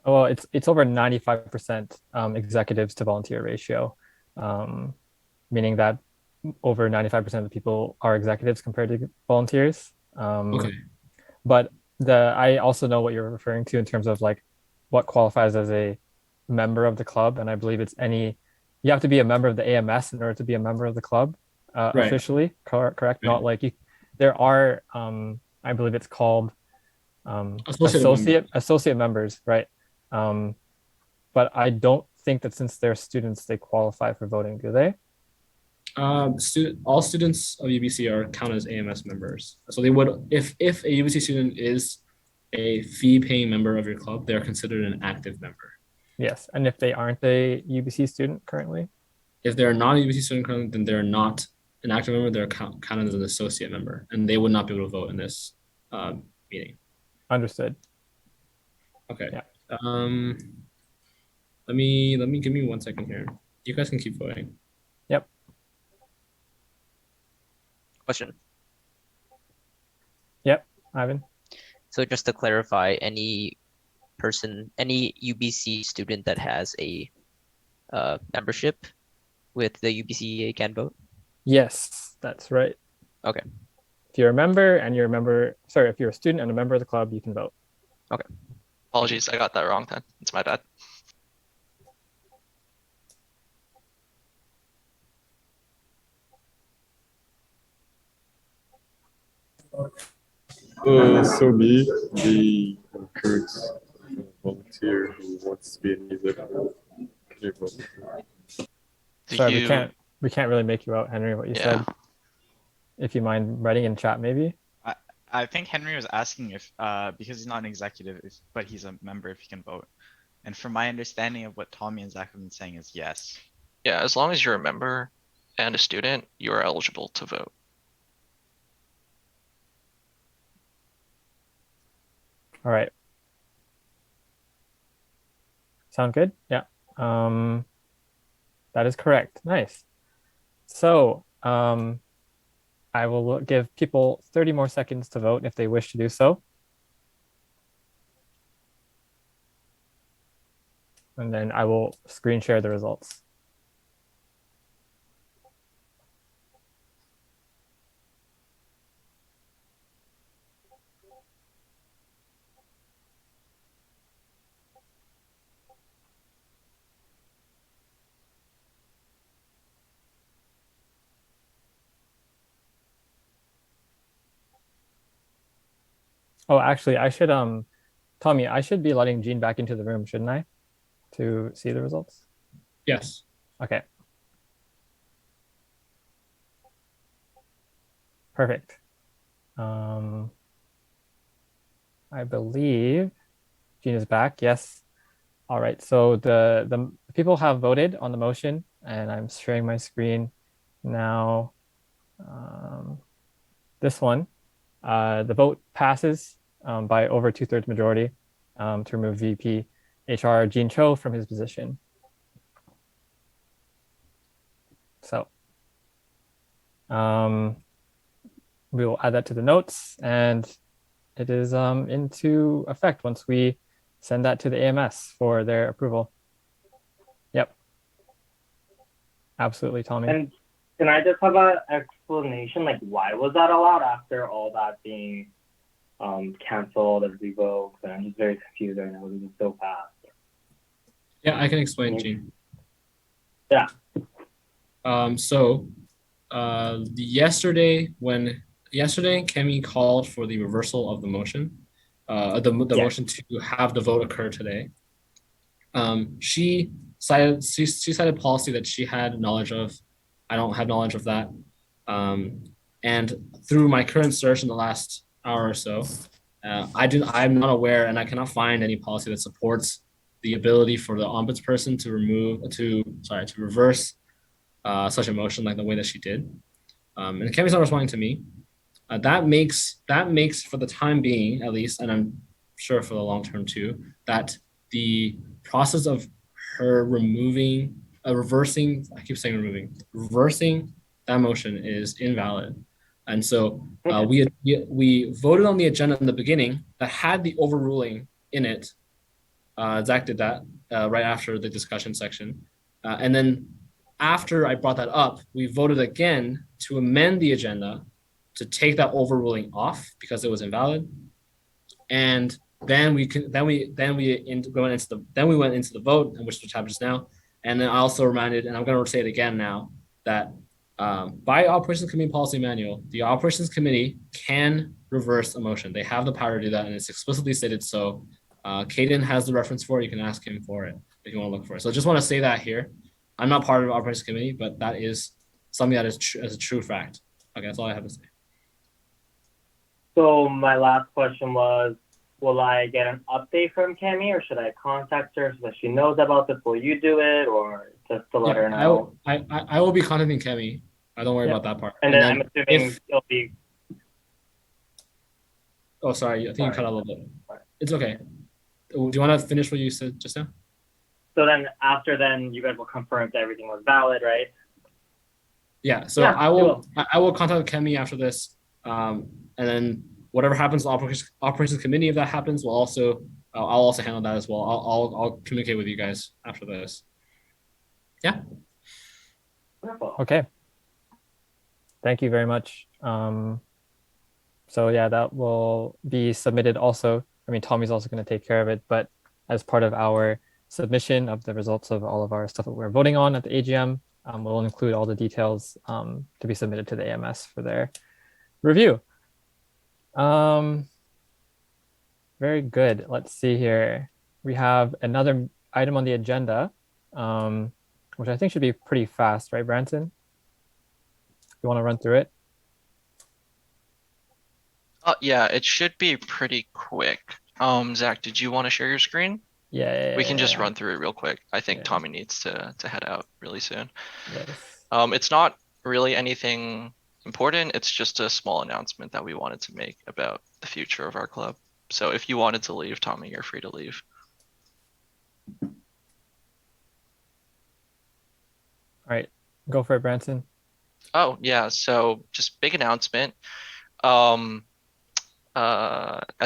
Well, it's over 95% executives to volunteer ratio, meaning that over 95% of the people are executives compared to volunteers. Okay. But I also know what you're referring to in terms of like what qualifies as a member of the club, and I believe it's you have to be a member of the AMS in order to be a member of the club Right. officially. Correct? Right. Not like there are I believe it's called associate members, right? But I don't think that since they're students, they qualify for voting, do they? All students of UBC are counted as AMS members. So they would, if a UBC student is a fee-paying member of your club, they are considered an active member. Yes, and if they aren't a UBC student currently? If they're not a UBC student currently, then they're not an active member. They're counted as an associate member, and they would not be able to vote in this meeting. Understood. Okay. Yeah. Let me give me 1 second here. You guys can keep voting. Yep. Question. Yep, Ivan. So just to clarify, any UBC student that has a membership with the UBCEA can vote? Yes, that's right. Okay. If you're a member and you're a member, sorry, if you're a student and a member of the club, you can vote. Okay. Apologies, I got that wrong then. It's my bad. So me, we encourage a volunteer who wants to be an user. Can you vote? Sorry, we can't really make you out, Henry, what you said. If you mind writing in chat, maybe. I think Henry was asking if because he's not an executive, but he's a member, if he can vote. And from my understanding of what Tommy and Zach have been saying is yes. Yeah, as long as you're a member and a student, you are eligible to vote. All right. Sound good? Yeah. That is correct. Nice. So I will give people 30 more seconds to vote if they wish to do so. And then I will screen share the results. Oh, actually, I should Tommy, I should be letting Jean back into the room, shouldn't I? To see the results? Yes. Okay. Perfect. I believe Jean is back. Yes. All right. So the people have voted on the motion, and I'm sharing my screen now. This one, the vote passes by over 2/3 majority to remove VP HR Jean Cho from his position. So we will add that to the notes, and it is into effect once we send that to the AMS for their approval. Yep. Absolutely, Tommy. And can I just have an explanation, like why was that allowed after all that being canceled and revoked? And I'm just very confused right now. It was so fast. Yeah, I can explain, Gene. Yeah. Yesterday, Kemi called for the reversal of the motion. the motion to have the vote occur today. She cited policy that she had knowledge of. I don't have knowledge of that. And through my current search in the last hour or so, I'm not aware, and I cannot find any policy that supports the ability for the ombudsperson to reverse such a motion like the way that she did. And Kemi's not responding to me. That makes for the time being, at least, and I'm sure for the long term too, that the process of her reversing that motion is invalid. And so we voted on the agenda in the beginning that had the overruling in it. Zach did that right after the discussion section. And then after I brought that up, we voted again to amend the agenda to take that overruling off because it was invalid. And then we went into the vote, which happens now. And then I also reminded, and I'm going to say it again now, that by Operations Committee Policy Manual, the Operations Committee can reverse a motion. They have the power to do that, and it's explicitly stated so. Caden has the reference for it. You can ask him for it if you want to look for it. So I just want to say that here. I'm not part of the Operations Committee, but that is something that is as a true fact. Okay, that's all I have to say. So my last question was, will I get an update from Kemi, or should I contact her so that she knows about this? Will you do it, or just to let her know? I will be contacting Kemi. Don't worry about that part. And then I'm assuming it'll be. Oh, sorry. I think you cut out a little bit. It's okay. Do you want to finish what you said just now? So then after you guys will confirm that everything was valid, right? Yeah. So yeah, I will contact Kemi after this, and then whatever happens to operations committee, if that happens, I'll also handle that as well. I'll communicate with you guys after this. Yeah. Okay. Thank you very much. So yeah, that will be submitted also. I mean, Tommy's also going to take care of it, but as part of our submission of the results of all of our stuff that we're voting on at the AGM, we'll include all the details to be submitted to the AMS for their review. Very good. Let's see here. We have another item on the agenda, which I think should be pretty fast, right, Branson? You want to run through it? Yeah, it should be pretty quick. Zach, did you want to share your screen? Yeah. We can just run through it real quick. I think Tommy needs to head out really soon. Yes. It's not really anything important. It's just a small announcement that we wanted to make about the future of our club. So if you wanted to leave, Tommy, you're free to leave. All right, go for it, Branson. Oh yeah, so just big announcement. As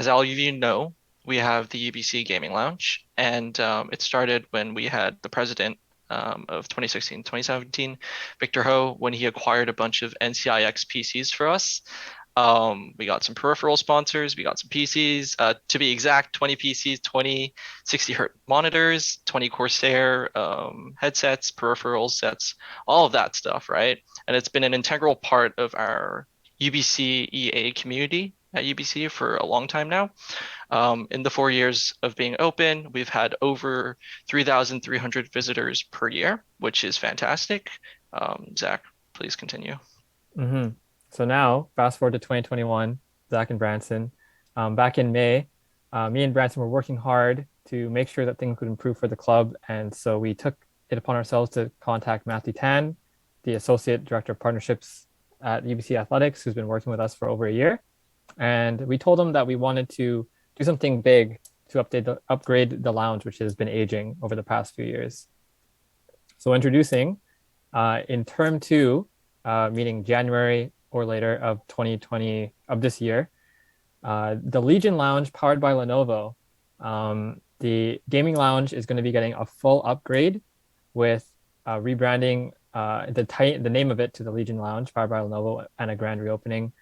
all of you know, we have the UBC Gaming Lounge, and it started when we had the president of 2016-2017, Victor Ho, when he acquired a bunch of NCIX PCs for us. We got some peripheral sponsors, we got some PCs, to be exact, 20 PCs, 20 60Hz monitors, 20 Corsair headsets, peripheral sets, all of that stuff, right? And it's been an integral part of our UBC EA community at UBC for a long time now. In the 4 years of being open, we've had over 3,300 visitors per year, which is fantastic. Zach, please continue. Mm-hmm. So now, fast forward to 2021, Zach and Branson. Back in May, me and Branson were working hard to make sure that things would improve for the club. And so we took it upon ourselves to contact Matthew Tan, the Associate Director of Partnerships at UBC Athletics, who's been working with us for over a year. And we told him that we wanted to do something big to upgrade the lounge, which has been aging over the past few years. So introducing in term 2, meaning January or later of 2020 of this year, the Legion Lounge powered by Lenovo. The gaming lounge is going to be getting a full upgrade with rebranding the name of it to the Legion Lounge powered by Lenovo and a grand reopening.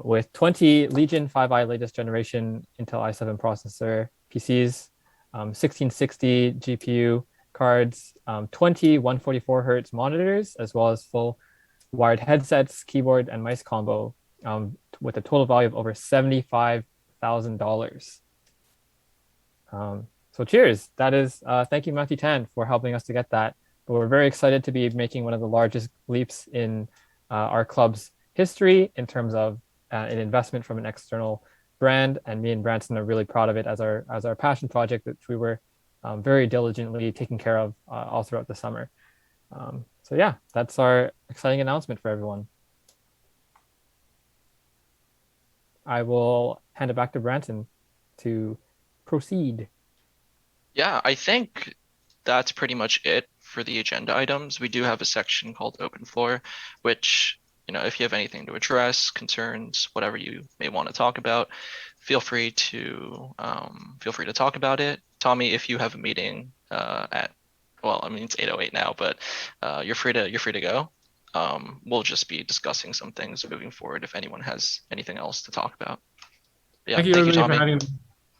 With 20 Legion 5i latest generation Intel i7 processor PCs, 1660 GPU cards, 20 144Hz monitors, as well as full wired headsets, keyboard, and mice combo, with a total value of over $75,000 $10,000. So cheers. That is, thank you, Matthew Tan, for helping us to get that. But we're very excited to be making one of the largest leaps in our club's history in terms of an investment from an external brand. And me and Branson are really proud of it as our passion project, which we were very diligently taking care of all throughout the summer. So yeah, that's our exciting announcement for everyone. I will hand it back to Branson to proceed. Yeah, I think that's pretty much it for the agenda items. We do have a section called Open Floor, which, if you have anything to address, concerns, whatever you may want to talk about, feel free to talk about it. Tommy, if you have a meeting it's 8:08 now, but you're free to go. We'll just be discussing some things moving forward if anyone has anything else to talk about. But yeah, Thank you, thank you, everybody, Tommy. for having me.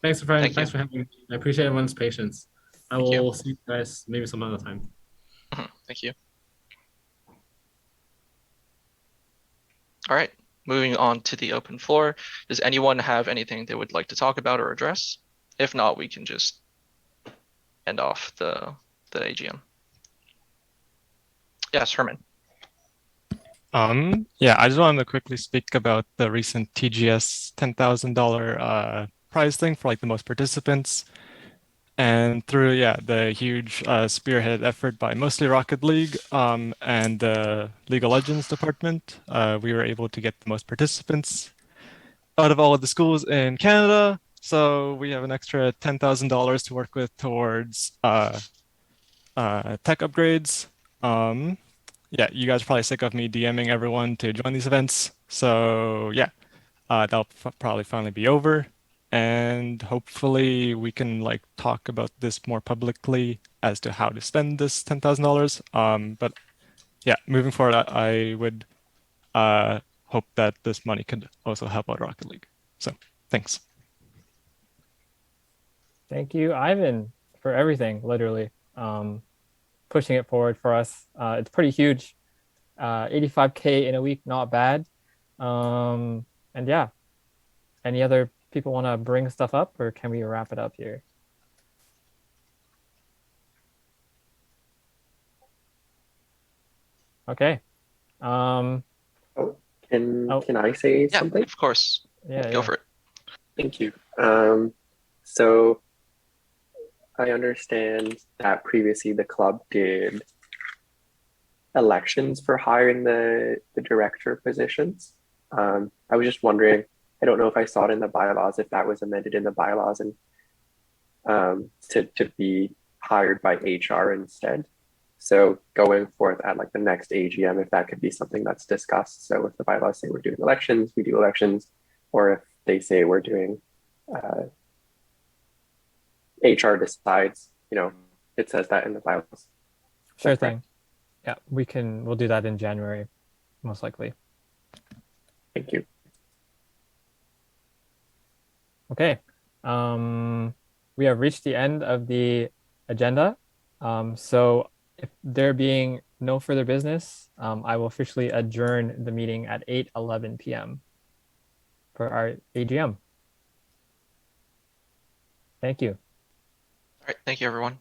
Thanks for Thank you. having me. I appreciate everyone's patience. I Thank you. will see you guys maybe some other time. Thank you. All right, moving on to the open floor. Does anyone have anything they would like to talk about or address? If not, we can just end off the AGM. Yes, Herman. Yeah, I just wanted to quickly speak about the recent TGS $10,000 prize thing for the most participants. And through the huge spearhead effort by mostly Rocket League and the League of Legends department, we were able to get the most participants out of all of the schools in Canada. So we have an extra $10,000 to work with towards tech upgrades. Yeah, you guys are probably sick of me DMing everyone to join these events. So yeah, that'll probably finally be over. And hopefully we can talk about this more publicly as to how to spend this $10,000. But yeah, moving forward, I would hope that this money could also help out Rocket League. So thanks. Thank you, Ivan, for everything, literally. Pushing it forward for us. It's pretty huge. 85K in a week, not bad. And yeah, any other people want to bring stuff up, or can we wrap it up here? Okay. Can I say something? Yeah, of course. Go for it. Thank you. So I understand that previously the club did elections for hiring the director positions. I was just wondering, I don't know if I saw it in the bylaws, if that was amended in the bylaws and to be hired by HR instead. So going forth at the next AGM, if that could be something that's discussed. So if the bylaws say we're doing elections, we do elections, or if they say we're doing HR decides, it says that in the bylaws. Sure thing. Yeah, we'll do that in January, most likely. Thank you. Okay. We have reached the end of the agenda. So if there being no further business, I will officially adjourn the meeting at 8:11 p.m. for our AGM. Thank you. All right, thank you, everyone.